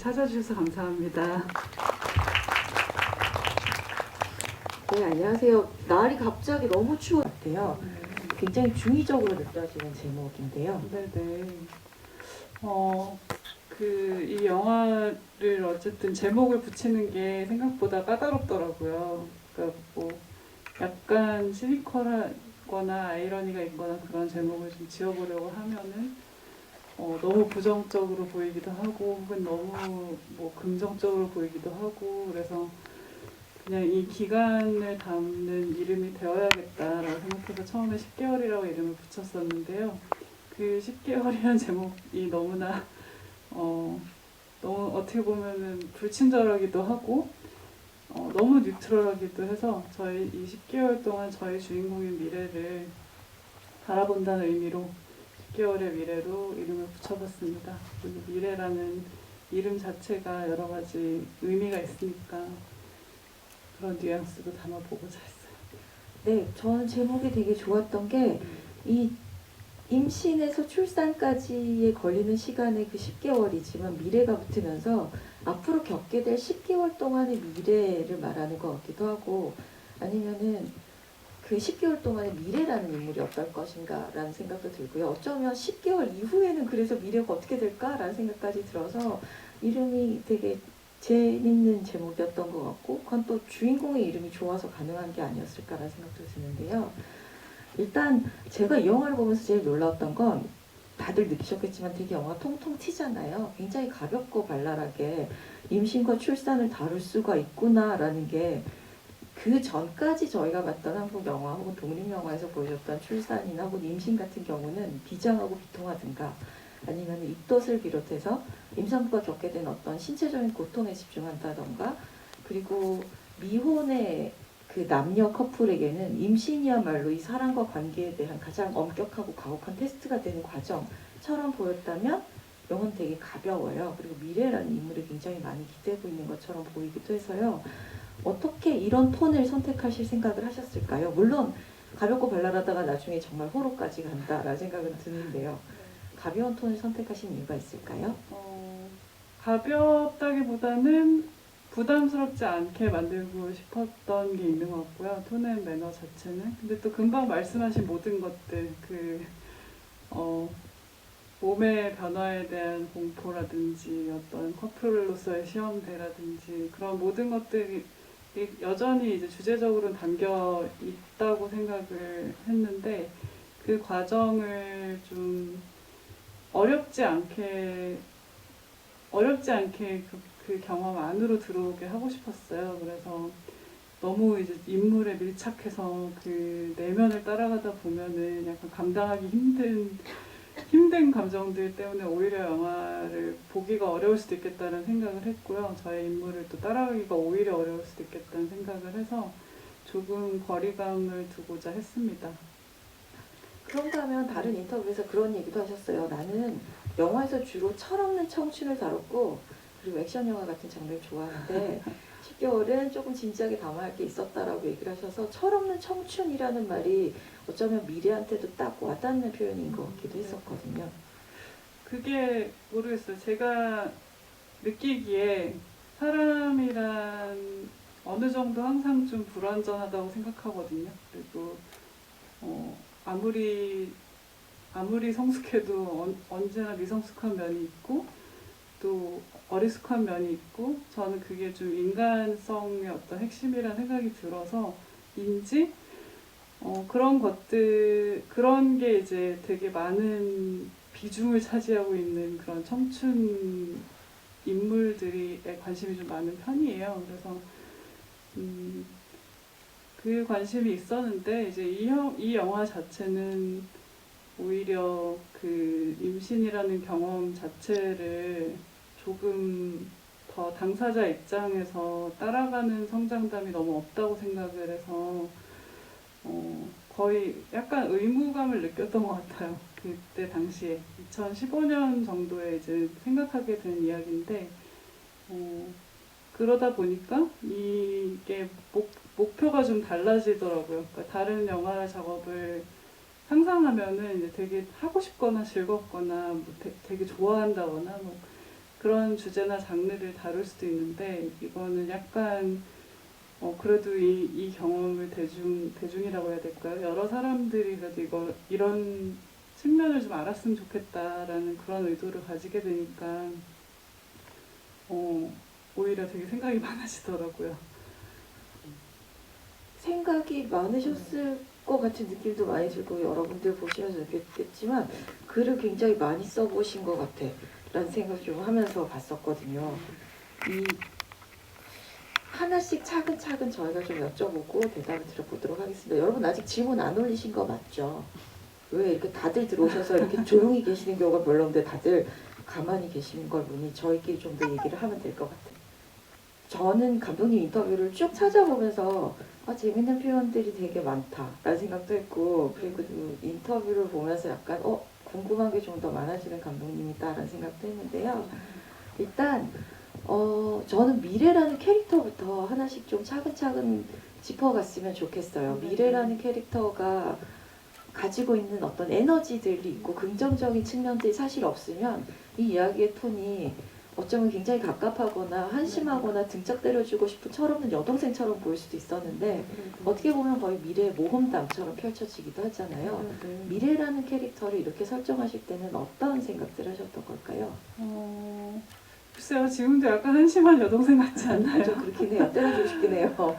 찾아주셔서 감사합니다. 네, 안녕하세요. 날이 갑자기 너무 추워 같아요. 굉장히 중의적으로 느껴지는 제목인데요. 네네. 이 영화를 어쨌든 제목을 붙이는 게 생각보다 까다롭더라고요. 그러니까 뭐 약간 시니컬하거나 아이러니가 있거나 그런 제목을 좀 지어보려고 하면은 너무 부정적으로 보이기도 하고 혹은 너무 뭐 긍정적으로 보이기도 하고 그래서 그냥 이 기간을 담는 이름이 되어야겠다라고 생각해서 처음에 10개월이라고 이름을 붙였었는데요. 그 10개월이라는 제목이 너무나 너무 어떻게 보면은 불친절하기도 하고 너무 뉴트럴하기도 해서 저희 이 10개월 동안 저희 주인공의 미래를 바라본다는 의미로 10개월의 미래로 이름을 붙여봤습니다. 그리고 미래라는 이름 자체가 여러 가지 의미가 있으니까 그런 뉘앙스도 담아보고자 했어요. 네, 저는 제목이 되게 좋았던 게 이 임신에서 출산까지에 걸리는 시간의 그 10개월이지만 미래가 붙으면서 앞으로 겪게 될 10개월 동안의 미래를 말하는 것 같기도 하고 아니면은 그 10개월 동안의 미래라는 인물이 어떨 것인가 라는 생각도 들고요. 어쩌면 10개월 이후에는 그래서 미래가 어떻게 될까라는 생각까지 들어서 이름이 되게 재밌는 제목이었던 것 같고 그건 또 주인공의 이름이 좋아서 가능한 게 아니었을까라는 생각도 드는데요. 일단 제가 이 영화를 보면서 제일 놀라웠던 건 다들 느끼셨겠지만 되게 영화 통통 튀잖아요. 굉장히 가볍고 발랄하게 임신과 출산을 다룰 수가 있구나라는 게 그 전까지 저희가 봤던 한국 영화 혹은 독립 영화에서 보여줬던 출산이나 혹은 임신 같은 경우는 비장하고 비통하든가 아니면 입덧을 비롯해서 임산부가 겪게 된 어떤 신체적인 고통에 집중한다던가 그리고 미혼의 그 남녀 커플에게는 임신이야말로 이 사랑과 관계에 대한 가장 엄격하고 가혹한 테스트가 되는 과정처럼 보였다면 영화는 되게 가벼워요. 그리고 미래라는 인물이 굉장히 많이 기대고 있는 것처럼 보이기도 해서요. 어떻게 이런 톤을 선택하실 생각을 하셨을까요? 물론 가볍고 발랄하다가 나중에 정말 호로까지 간다라는 생각은 드는데요. 가벼운 톤을 선택하신 이유가 있을까요? 가볍다기보다는 부담스럽지 않게 만들고 싶었던 게 있는 것 같고요. 톤 앤 매너 자체는. 근데 또 금방 말씀하신 모든 것들, 몸의 변화에 대한 공포라든지 어떤 커플로서의 시험대라든지 그런 모든 것들이 여전히 이제 주제적으로는 담겨 있다고 생각을 했는데 그 과정을 좀 어렵지 않게 그 경험 안으로 들어오게 하고 싶었어요. 그래서 너무 이제 인물에 밀착해서 그 내면을 따라가다 보면은 약간 감당하기 힘든 감정들 때문에 오히려 영화를 보기가 어려울 수도 있겠다는 생각을 했고요. 저의 인물을 또 따라가기가 오히려 어려울 수도 있겠다는 생각을 해서 조금 거리감을 두고자 했습니다. 그런가 하면 다른 인터뷰에서 그런 얘기도 하셨어요. 나는 영화에서 주로 철없는 청춘을 다뤘고 그리고 액션 영화 같은 장르를 좋아하는데 10개월은 조금 진지하게 담아야 할 게 있었다라고 얘기를 하셔서 철없는 청춘이라는 말이 어쩌면 미래한테도 딱 와닿는 표현인 것 같기도 했었거든요. 그게 모르겠어요. 제가 느끼기에 사람이란 어느 정도 항상 좀 불완전하다고 생각하거든요. 그리고 아무리 성숙해도 언제나 미성숙한 면이 있고 또 어리숙한 면이 있고 저는 그게 좀 인간성의 어떤 핵심이라는 생각이 들어서인지 그런 게 이제 되게 많은 비중을 차지하고 있는 그런 청춘 인물들에 관심이 좀 많은 편이에요. 그래서 그 관심이 있었는데 이제 이 영화 자체는 오히려 그 임신이라는 경험 자체를 조금 더 당사자 입장에서 따라가는 성장담이 너무 없다고 생각을 해서 거의 약간 의무감을 느꼈던 것 같아요. 그때 당시에 2015년 정도에 이제 생각하게 된 이야기인데 그러다 보니까 이게 목표가 좀 달라지더라고요. 그러니까 다른 영화 작업을 상상하면은 이제 되게 하고 싶거나 즐겁거나 뭐 되게 좋아한다거나 뭐 그런 주제나 장르를 다룰 수도 있는데 이거는 약간 그래도 이 경험을 대중이라고 해야 될까요? 여러 사람들이 그래도 이런 측면을 좀 알았으면 좋겠다라는 그런 의도를 가지게 되니까 오히려 되게 생각이 많아지더라고요. 생각이 많으셨을 것 같은 느낌도 많이 들고 여러분들 보시면서 느꼈겠지만 글을 굉장히 많이 써보신 것 같아 라는 생각 좀 하면서 봤었거든요. 이 하나씩 차근차근 저희가 좀 여쭤보고 대답을 드려보도록 하겠습니다. 여러분 아직 질문 안 올리신 거 맞죠? 왜 이렇게 다들 들어오셔서 이렇게 조용히 계시는 경우가 별로 없는데 다들 가만히 계시는 걸 보니 저희끼리 좀 더 얘기를 하면 될 것 같아요. 저는 감독님 인터뷰를 쭉 찾아보면서 재밌는 표현들이 되게 많다라는 생각도 했고, 그리고 그 인터뷰를 보면서 약간 궁금한 게 좀 더 많아지는 감독님이다라는 생각도 했는데요. 일단 저는 미래라는 캐릭터부터 하나씩 좀 차근차근 짚어갔으면 좋겠어요. 미래라는 캐릭터가 가지고 있는 어떤 에너지들이 있고 긍정적인 측면들이 사실 없으면 이 이야기의 톤이 어쩌면 굉장히 갑갑하거나 한심하거나 등짝 때려주고 싶은 철없는 여동생처럼 보일 수도 있었는데 어떻게 보면 거의 미래의 모험담처럼 펼쳐지기도 하잖아요. 미래라는 캐릭터를 이렇게 설정하실 때는 어떤 생각들 하셨던 걸까요? 글쎄요, 지금도 약간 한심한 여동생 같지 않나요? 좀 그렇긴 해요. 때려주고 싶긴 해요.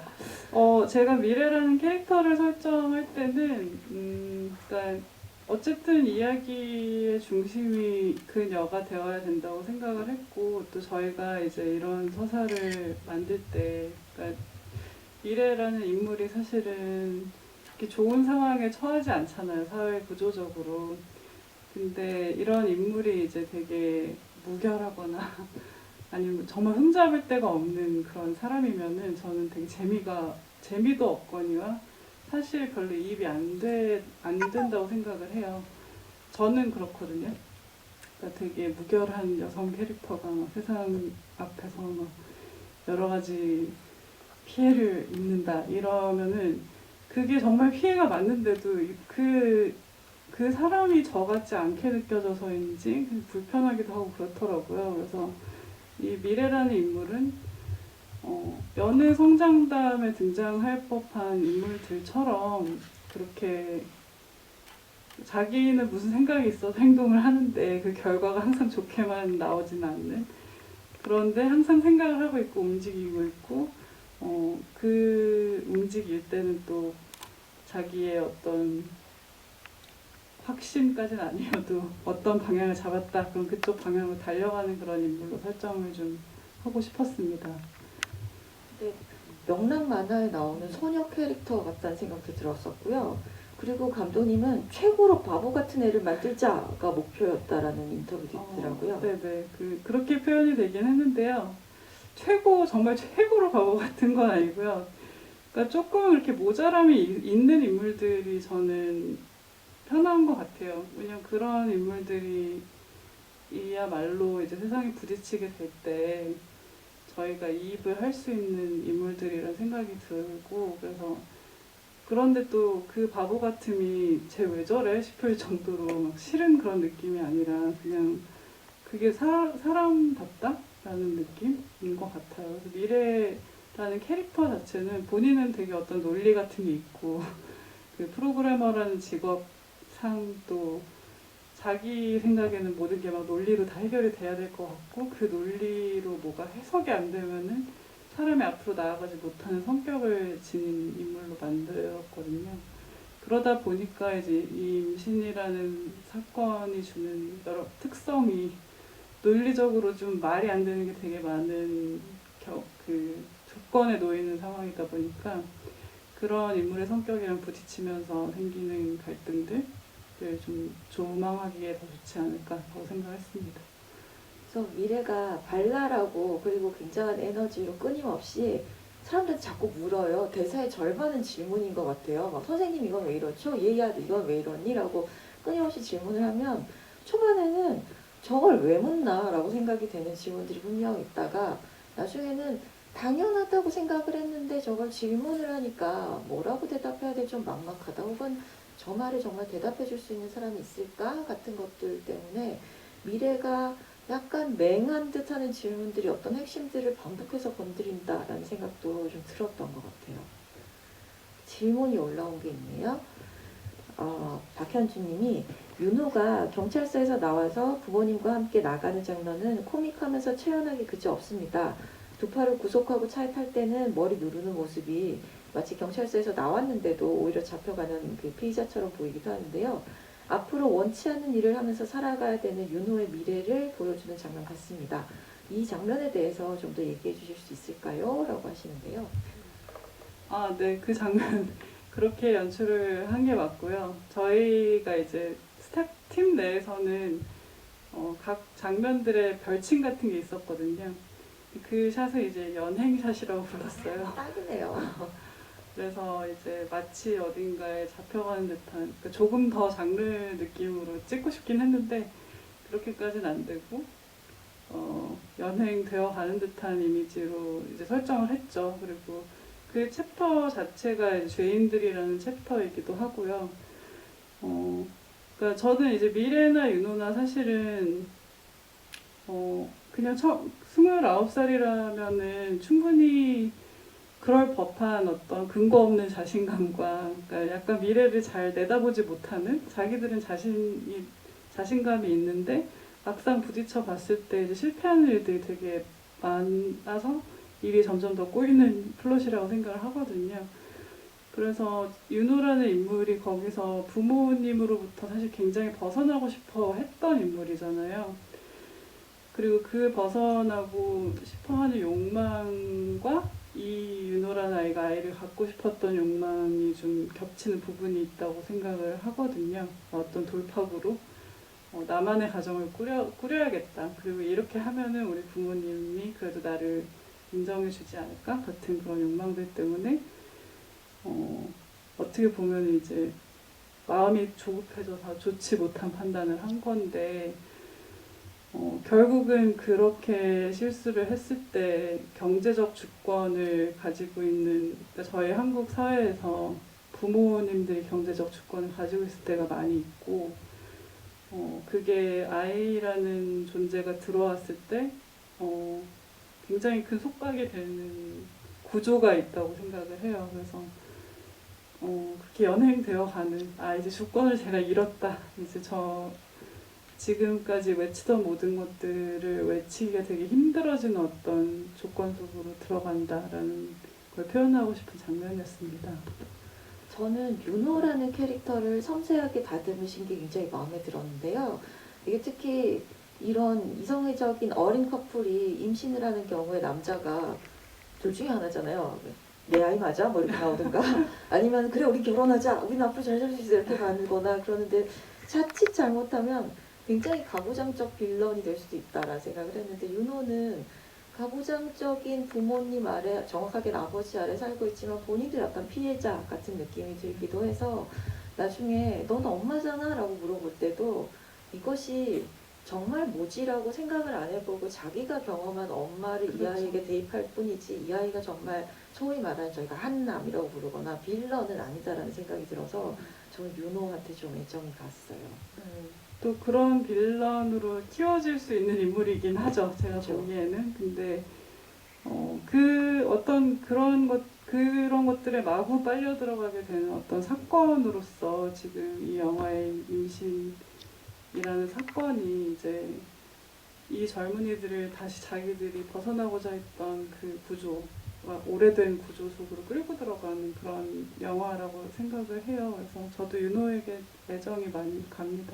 제가 미래라는 캐릭터를 설정할 때는, 그러니까 어쨌든 이야기의 중심이 그녀가 되어야 된다고 생각을 했고, 또 저희가 이제 이런 서사를 만들 때, 그러니까 미래라는 인물이 사실은 이렇게 좋은 상황에 처하지 않잖아요, 사회 구조적으로. 근데 이런 인물이 이제 되게 무결하거나 아니면 정말 흠잡을 데가 없는 그런 사람이면은 저는 되게 재미도 없거니와 사실 별로 이입이 안 된다고 생각을 해요. 저는 그렇거든요. 그러니까 되게 무결한 여성 캐릭터가 막 세상 앞에서 막 여러 가지 피해를 입는다 이러면은 그게 정말 피해가 맞는데도 그 사람이 저 같지 않게 느껴져서인지 불편하기도 하고 그렇더라고요. 그래서 이 미래라는 인물은 여느 성장담에 등장할 법한 인물들처럼 그렇게 자기는 무슨 생각이 있어서 행동을 하는데 그 결과가 항상 좋게만 나오진 않는, 그런데 항상 생각을 하고 있고 움직이고 있고 그 움직일 때는 또 자기의 어떤 확신까지는 아니어도 어떤 방향을 잡았다 그럼 그쪽 방향으로 달려가는 그런 인물로 설정을 좀 하고 싶었습니다. 네, 명랑 만화에 나오는 소녀 캐릭터 같다는 생각도 들었었고요. 그리고 감독님은 최고로 바보 같은 애를 만들자가 목표였다라는 인터뷰도 있더라고요. 네네. 그렇게 표현이 되긴 했는데요. 정말 최고로 바보 같은 건 아니고요. 그러니까 조금 이렇게 모자람이 있는 인물들이 저는 편한 것 같아요. 왜냐면 그런 인물들이 이야말로 이제 세상에 부딪히게 될 때 저희가 이입을 할 수 있는 인물들이라는 생각이 들고, 그래서 그런데 또 그 바보 같음이 쟤 왜 저래 싶을 정도로 막 싫은 그런 느낌이 아니라 그냥 그게 사람답다라는 느낌인 것 같아요. 그래서 미래라는 캐릭터 자체는 본인은 되게 어떤 논리 같은 게 있고 그 프로그래머라는 직업상도 자기 생각에는 모든 게 막 논리로 다 해결이 돼야 될 것 같고 그 논리로 뭐가 해석이 안 되면은 사람이 앞으로 나아가지 못하는 성격을 지닌 인물로 만들었거든요. 그러다 보니까 이제 이 임신이라는 사건이 주는 여러 특성이 논리적으로 좀 말이 안 되는 게 되게 많은 그 조건에 놓이는 상황이다 보니까 그런 인물의 성격이랑 부딪히면서 생기는 갈등들을 좀 조망하기에 더 좋지 않을까라고 생각했습니다. 그래서 미래가 발랄하고 그리고 굉장한 에너지로 끊임없이 사람들한테 자꾸 물어요. 대사의 절반은 질문인 것 같아요. 막 선생님 이건 왜 이렇죠? 얘야 이건 왜 이러니? 라고 끊임없이 질문을 하면 초반에는 저걸 왜 묻나? 라고 생각이 되는 질문들이 분명 있다가 나중에는 당연하다고 생각을 했는데 저걸 질문을 하니까 뭐라고 대답해야 될지 좀 막막하다. 혹은 저 말에 정말 대답해 줄 수 있는 사람이 있을까? 같은 것들 때문에 미래가 약간 맹한 듯하는 질문들이 어떤 핵심들을 반복해서 건드린다라는 생각도 좀 들었던 것 같아요. 질문이 올라온 게 있네요. 박현주님이 윤호가 경찰서에서 나와서 부모님과 함께 나가는 장면은 코믹하면서 체연하기 그지 없습니다. 두 팔을 구속하고 차에 탈 때는 머리 누르는 모습이 마치 경찰서에서 나왔는데도 오히려 잡혀가는 그 피의자처럼 보이기도 하는데요. 앞으로 원치 않는 일을 하면서 살아가야 되는 윤호의 미래를 보여주는 장면 같습니다. 이 장면에 대해서 좀 더 얘기해 주실 수 있을까요? 라고 하시는데요. 아, 네, 그 장면 그렇게 연출을 한 게 맞고요. 저희가 이제 스태프팀 내에서는 각 장면들의 별칭 같은 게 있었거든요. 그 샷을 이제 연행샷이라고 불렀어요. 딱이네요. 그래서 이제 마치 어딘가에 잡혀가는 듯한, 그러니까 조금 더 장르 느낌으로 찍고 싶긴 했는데 그렇게까지는 안 되고 연행되어 가는 듯한 이미지로 이제 설정을 했죠. 그리고 그 챕터 자체가 이제 죄인들이라는 챕터이기도 하고요. 그러니까 저는 이제 미래나 윤호나 사실은 그냥 29살이라면은 충분히 그럴 법한 어떤 근거 없는 자신감과, 그러니까 약간 미래를 잘 내다보지 못하는, 자기들은 자신감이 있는데 막상 부딪혀 봤을 때 이제 실패하는 일들이 되게 많아서 일이 점점 더 꼬이는 플롯이라고 생각을 하거든요. 그래서 윤호라는 인물이 거기서 부모님으로부터 사실 굉장히 벗어나고 싶어 했던 인물이잖아요. 그리고 그 벗어나고 싶어 하는 욕망과 이 윤호라는 아이가 아이를 갖고 싶었던 욕망이 좀 겹치는 부분이 있다고 생각을 하거든요. 어떤 돌파구로 나만의 가정을 꾸려야겠다. 그리고 이렇게 하면은 우리 부모님이 그래도 나를 인정해주지 않을까 같은 그런 욕망들 때문에 어떻게 보면 이제 마음이 조급해져서 좋지 못한 판단을 한 건데 결국은 그렇게 실수를 했을 때 경제적 주권을 가지고 있는, 그러니까 저희 한국 사회에서 부모님들이 경제적 주권을 가지고 있을 때가 많이 있고 그게 아이라는 존재가 들어왔을 때 굉장히 큰 속박이 되는 구조가 있다고 생각을 해요. 그래서 그렇게 연행되어 가는, 이제 주권을 제가 잃었다. 이제 지금까지 외치던 모든 것들을 외치기가 되게 힘들어지는 어떤 조건 속으로 들어간다라는 걸 표현하고 싶은 장면이었습니다. 저는 윤호라는 캐릭터를 섬세하게 다듬으신 게 굉장히 마음에 들었는데요. 이게 특히 이런 이성애적인 어린 커플이 임신을 하는 경우에 남자가 둘 중에 하나잖아요. 내 아이 맞아? 뭐 이렇게 나오든가 아니면 그래 우리 결혼하자 우리는 앞으로 잘 살 수 있어 이렇게 가거나 그러는데 자칫 잘못하면 굉장히 가부장적 빌런이 될 수도 있다라는 생각을 했는데 윤호는 가부장적인 부모님 아래 정확하게 아버지 아래 살고 있지만 본인도 약간 피해자 같은 느낌이 들기도 해서 나중에 넌 엄마잖아 라고 물어볼 때도 이것이 정말 뭐지라고 생각을 안 해보고 자기가 경험한 엄마를 이 그렇죠. 아이에게 대입할 뿐이지 이 아이가 정말 소위 말하는 저희가 한남이라고 부르거나 빌런은 아니다라는 생각이 들어서 저는 윤호한테 좀 애정이 갔어요. 또 그런 빌런으로 키워질 수 있는 인물이긴 하죠. 제가 그렇죠. 보기에는. 근데 그 어떤 그런 것들에 마구 빨려 들어가게 되는 어떤 사건으로서 지금 이 영화의 임신이라는 사건이 이제 이 젊은이들을 다시 자기들이 벗어나고자 했던 그 구조, 오래된 구조 속으로 끌고 들어가는 그런 영화라고 생각을 해요. 그래서 저도 윤호에게 애정이 많이 갑니다.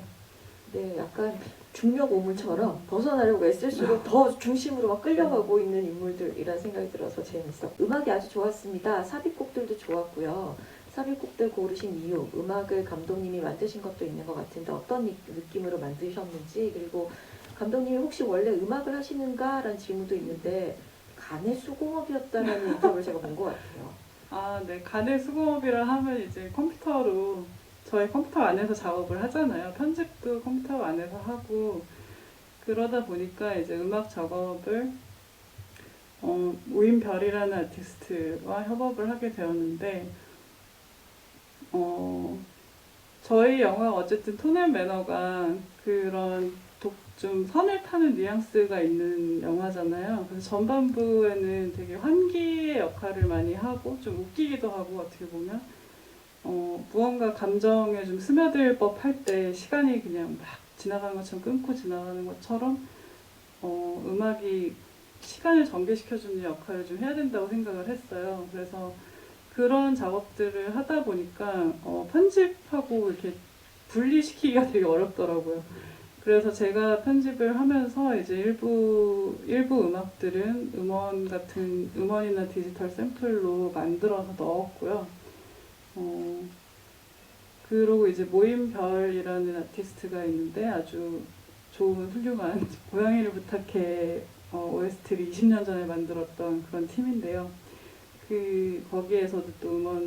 네, 약간 중력 오물처럼 벗어나려고 애쓸수록 더 중심으로 막 끌려가고 있는 인물들이라는 생각이 들어서 재밌어. 음악이 아주 좋았습니다. 삽입곡들도 좋았고요. 삽입곡들 고르신 이유, 음악을 감독님이 만드신 것도 있는 것 같은데 어떤 느낌으로 만드셨는지, 그리고 감독님이 혹시 원래 음악을 하시는가라는 질문도 있는데 간의 수공업이었다라는 인터뷰를 제가 본 것 같아요. 네. 간의 수공업이라 하면 이제 저희 컴퓨터 안에서 작업을 하잖아요. 편집도 컴퓨터 안에서 하고 그러다 보니까 이제 음악 작업을 우인별이라는 아티스트와 협업을 하게 되었는데 저희 영화가 어쨌든 톤 앤 매너가 그런 좀 선을 타는 뉘앙스가 있는 영화잖아요. 그래서 전반부에는 되게 환기의 역할을 많이 하고 좀 웃기기도 하고 어떻게 보면 무언가 감정에 좀 스며들 법할 때 시간이 그냥 막 지나가는 것처럼 끊고 지나가는 것처럼 음악이 시간을 전개시켜주는 역할을 좀 해야 된다고 생각을 했어요. 그래서 그런 작업들을 하다 보니까 편집하고 이렇게 분리시키기가 되게 어렵더라고요. 그래서 제가 편집을 하면서 이제 일부 음악들은 음원이나 디지털 샘플로 만들어서 넣었고요. 그리고 이제 모임별이라는 아티스트가 있는데 아주 좋은 훌륭한 고양이를 부탁해 OST를 20년 전에 만들었던 그런 팀인데요. 거기에서도 또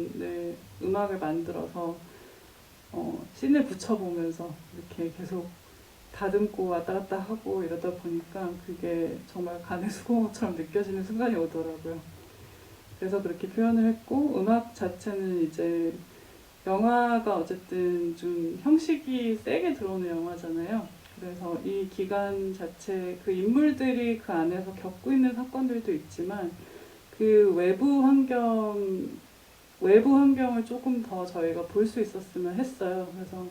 음악을 만들어서 씬을 붙여보면서 이렇게 계속 다듬고 왔다 갔다 하고 이러다 보니까 그게 정말 간의 수공업처럼 느껴지는 순간이 오더라고요. 그래서 그렇게 표현을 했고, 음악 자체는 이제 영화가 어쨌든 좀 형식이 세게 들어오는 영화잖아요. 그래서 이 기간 자체 그 인물들이 그 안에서 겪고 있는 사건들도 있지만 그 외부 환경을 조금 더 저희가 볼 수 있었으면 했어요. 그래서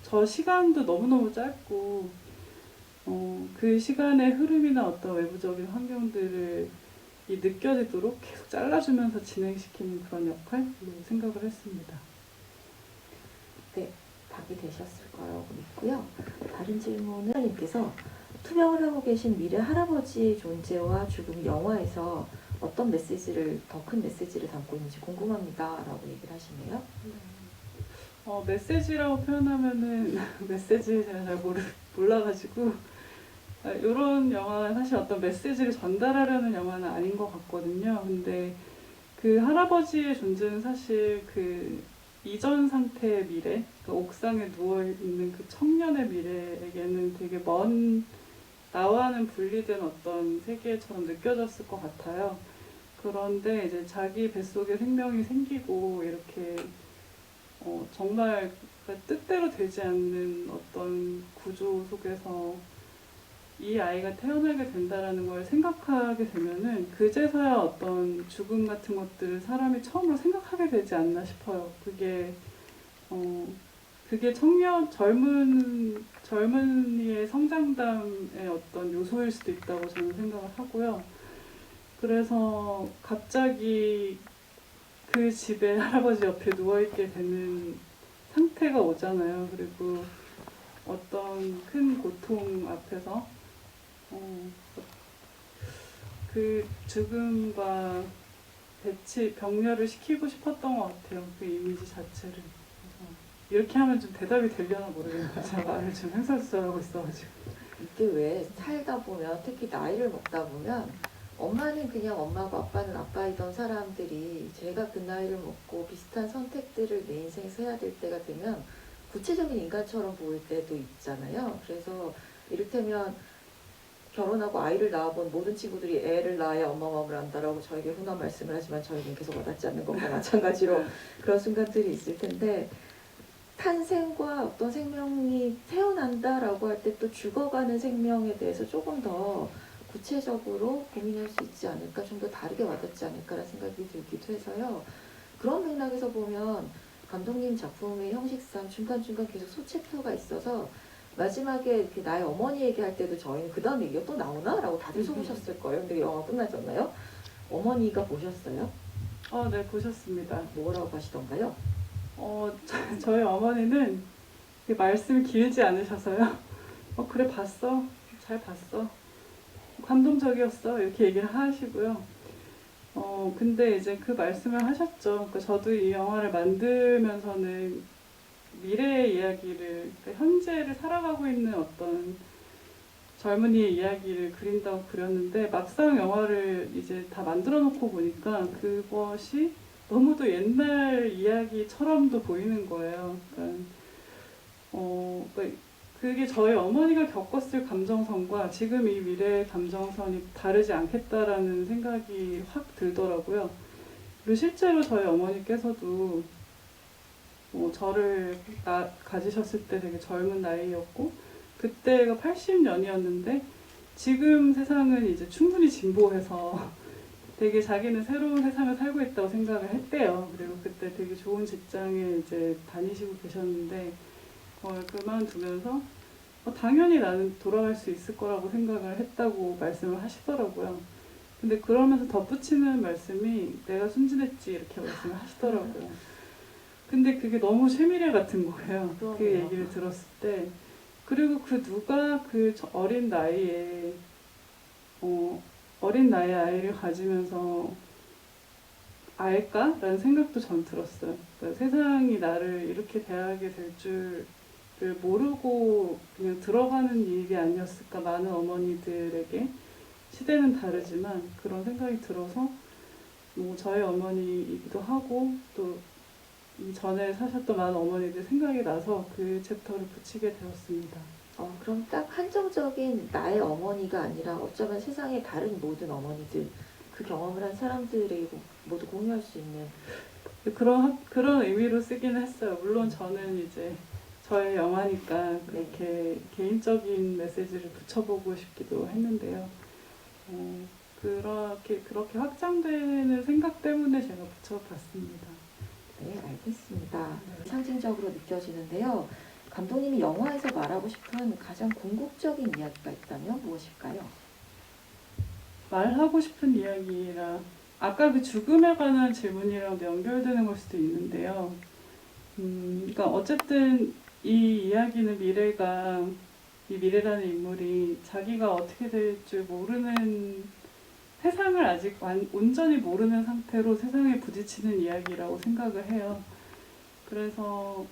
저 시간도 너무너무 짧고 그 시간의 흐름이나 어떤 외부적인 환경들을 느껴지도록 계속 잘라주면서 진행시키는 그런 역할로 생각을 했습니다. 네, 답이 되셨을 거라고 믿고요. 다른 질문은 님께서 투병을 하고 계신 미래 할아버지의 존재와 죽음이 영화에서 어떤 더 큰 메시지를 담고 있는지 궁금합니다. 라고 얘기를 하시네요. 메시지라고 표현하면은 메시지 제가 잘 몰라가지고 이런 영화는 사실 어떤 메시지를 전달하려는 영화는 아닌 것 같거든요. 근데 그 할아버지의 존재는 사실 그 이전 상태의 미래, 그 옥상에 누워있는 그 청년의 미래에게는 되게 나와는 분리된 어떤 세계처럼 느껴졌을 것 같아요. 그런데 이제 자기 뱃속에 생명이 생기고 이렇게 정말 뜻대로 되지 않는 어떤 구조 속에서 이 아이가 태어나게 된다라는 걸 생각하게 되면은 그제서야 어떤 죽음 같은 것들을 사람이 처음으로 생각하게 되지 않나 싶어요. 그게 젊은이의 성장담의 어떤 요소일 수도 있다고 저는 생각을 하고요. 그래서 갑자기 그 집에 할아버지 옆에 누워있게 되는 상태가 오잖아요. 그리고 어떤 큰 고통 앞에서 그 죽음과 병렬을 시키고 싶었던 것 같아요. 그 이미지 자체를. 그래서 이렇게 하면 좀 대답이 되려나 모르겠는데 제가 말을 좀 횡설수설하고 있어가지고. 이게 왜 살다 보면, 특히 나이를 먹다 보면 엄마는 그냥 엄마고 아빠는 아빠이던 사람들이 제가 그 나이를 먹고 비슷한 선택들을 내 인생에서 해야 될 때가 되면 구체적인 인간처럼 보일 때도 있잖아요. 그래서 이를테면 결혼하고 아이를 낳아본 모든 친구들이 애를 낳아야 엄마 마음을 안다라고 저에게 훈한 말씀을 하지만 저에겐 계속 와닿지 않는 것과 마찬가지로 그런 순간들이 있을 텐데, 탄생과 어떤 생명이 태어난다라고 할 때 또 죽어가는 생명에 대해서 조금 더 구체적으로 고민할 수 있지 않을까, 좀 더 다르게 와닿지 않을까라는 생각이 들기도 해서요. 그런 맥락에서 보면 감독님 작품의 형식상 중간중간 계속 소챕터가 있어서 마지막에 이렇게 나의 어머니 얘기할 때도 저희는 그 다음 얘기가 또 나오나? 라고 다들 속으셨을 거예요. 근데 영화 끝나잖아요. 어머니가 보셨어요? 네, 보셨습니다. 뭐라고 하시던가요? 저희 어머니는 말씀이 길지 않으셔서요. 그래, 봤어. 잘 봤어. 감동적이었어. 이렇게 얘기를 하시고요. 근데 이제 그 말씀을 하셨죠. 그러니까 저도 이 영화를 만들면서는 미래의 이야기를, 그러니까 현재를 살아가고 있는 어떤 젊은이의 이야기를 그린다고 그렸는데 막상 영화를 이제 다 만들어 놓고 보니까 그것이 너무도 옛날 이야기처럼도 보이는 거예요. 그러니까 그게 저희 어머니가 겪었을 감정선과 지금 이 미래의 감정선이 다르지 않겠다라는 생각이 확 들더라고요. 그리고 실제로 저희 어머니께서도 저를 가지셨을 때 되게 젊은 나이였고 그때가 80년이었는데 지금 세상은 이제 충분히 진보해서 되게 자기는 새로운 세상을 살고 있다고 생각을 했대요. 그리고 그때 되게 좋은 직장에 이제 다니시고 계셨는데 그걸 그만두면서 당연히 나는 돌아갈 수 있을 거라고 생각을 했다고 말씀을 하시더라고요. 근데 그러면서 덧붙이는 말씀이 내가 순진했지 이렇게 말씀을 하시더라고요. 근데 그게 너무 쇠미래 같은 거예요. 그 그러네요. 얘기를 들었을 때. 그리고 그 누가 그 어린 나이에 어린 나이에 아이를 가지면서 알까? 라는 생각도 전 들었어요. 그러니까 세상이 나를 이렇게 대하게 될 줄을 모르고 그냥 들어가는 일이 아니었을까. 많은 어머니들에게 시대는 다르지만 그런 생각이 들어서 뭐 저희 어머니이기도 하고 또 이전에 사셨던 많은 어머니들 생각이 나서 그 챕터를 붙이게 되었습니다. 그럼 딱 한정적인 나의 어머니가 아니라 어쩌면 세상의 다른 모든 어머니들, 그 경험을 한 사람들이 모두 공유할 수 있는. 그런 의미로 쓰긴 했어요. 물론 저는 이제 저의 영화니까 그렇게 개인적인 메시지를 붙여보고 싶기도 했는데요. 그렇게 확장되는 생각 때문에 제가 붙여봤습니다. 네, 알겠습니다. 상징적으로 느껴지는데요. 감독님이 영화에서 말하고 싶은 가장 궁극적인 이야기가 있다면 무엇일까요? 말하고 싶은 이야기라 아까 그 죽음에 관한 질문이랑 연결되는 걸 수도 있는데요. 그러니까 어쨌든 이 이야기는 이 미래라는 인물이 자기가 어떻게 될 줄 모르는 세상을 아직 온전히 모르는 상태로 세상에 부딪히는 이야기라고 생각을 해요. 그래서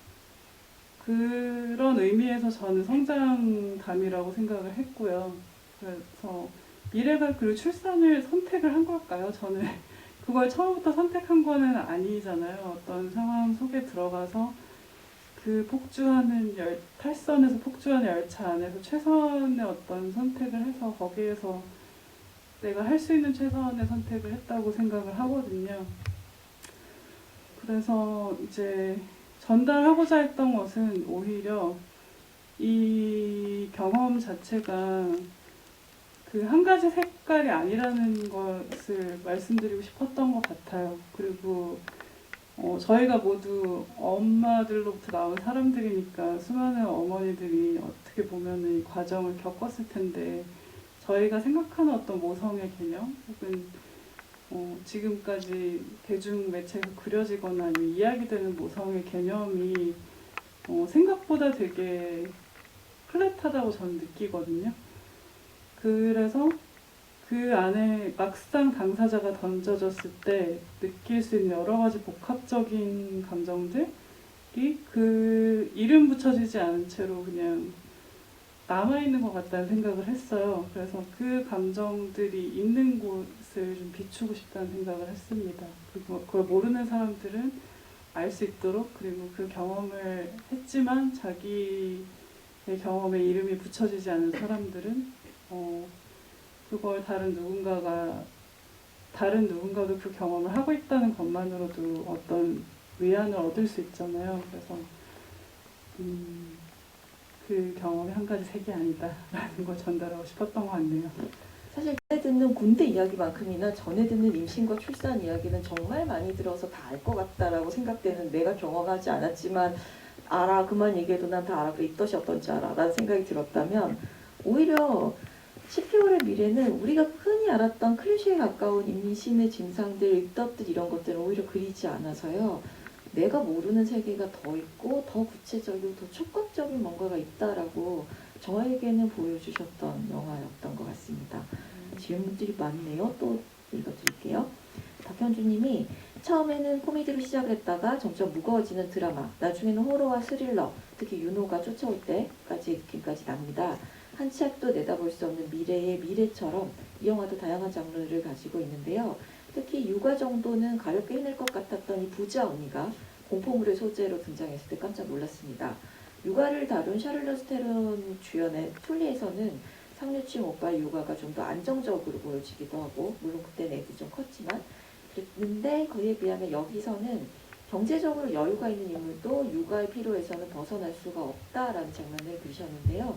그런 의미에서 저는 성장담이라고 생각을 했고요. 그래서 미래가 그리고 출산을 선택을 한 걸까요? 저는 그걸 처음부터 선택한 거는 아니잖아요. 어떤 상황 속에 들어가서 그 탈선에서 폭주하는 열차 안에서 최선의 어떤 선택을 해서 거기에서 내가 할 수 있는 최선의 선택을 했다고 생각을 하거든요. 그래서 이제 전달하고자 했던 것은 오히려 이 경험 자체가 그 한 가지 색깔이 아니라는 것을 말씀드리고 싶었던 것 같아요. 그리고 저희가 모두 엄마들로부터 나온 사람들이니까 수많은 어머니들이 어떻게 보면 이 과정을 겪었을 텐데 저희가 생각하는 어떤 모성의 개념 혹은 지금까지 대중매체에서 그려지거나 아니면 이야기되는 모성의 개념이 생각보다 되게 플랫하다고 저는 느끼거든요. 그래서 그 안에 막상 당사자가 던져졌을 때 느낄 수 있는 여러 가지 복합적인 감정들이 그 이름 붙여지지 않은 채로 그냥 남아있는 것 같다는 생각을 했어요. 그래서 그 감정들이 있는 곳을 좀 비추고 싶다는 생각을 했습니다. 그리고 그걸 모르는 사람들은 알 수 있도록, 그리고 그 경험을 했지만 자기의 경험에 이름이 붙여지지 않은 사람들은 그걸 다른 누군가도 그 경험을 하고 있다는 것만으로도 어떤 위안을 얻을 수 있잖아요. 그래서 그 경험이 한 가지 색이 아니다라는 걸 전달하고 싶었던 것 같네요. 사실 전에 듣는 군대 이야기만큼이나 전에 듣는 임신과 출산 이야기는 정말 많이 들어서 다 알 것 같다라고 생각되는, 내가 경험하지 않았지만 알아, 그만 얘기해도 난 다 알아, 그 입덧이 어떤지 알아 라는 생각이 들었다면, 오히려 10개월의 미래는 우리가 흔히 알았던 클리셰에 가까운 임신의 증상들, 입덧들 이런 것들은 오히려 그리지 않아서요. 내가 모르는 세계가 더 있고 더 구체적이고 더 촉각적인 뭔가가 있다라고 저에게는 보여주셨던 영화였던 것 같습니다. 질문들이 많네요. 또 읽어드릴게요. 박현주님이 처음에는 코미디로 시작을 했다가 점점 무거워지는 드라마, 나중에는 호러와 스릴러, 특히 윤호가 쫓아올 때까지 느낌까지 납니다. 한 치 앞도 내다볼 수 없는 미래의 미래처럼 이 영화도 다양한 장르를 가지고 있는데요. 특히 육아 정도는 가볍게 해낼 것 같았던 이 부자 언니가 공포물의 소재로 등장했을 때 깜짝 놀랐습니다. 육아를 다룬 샤를러스 테론 주연의 툴리에서는 상류층 오빠의 육아가 좀 더 안정적으로 보여지기도 하고, 물론 그때는 애들이 좀 컸지만 그랬는데, 그에 비하면 여기서는 경제적으로 여유가 있는 인물도 육아의 피로에서는 벗어날 수가 없다라는 장면을 그리셨는데요.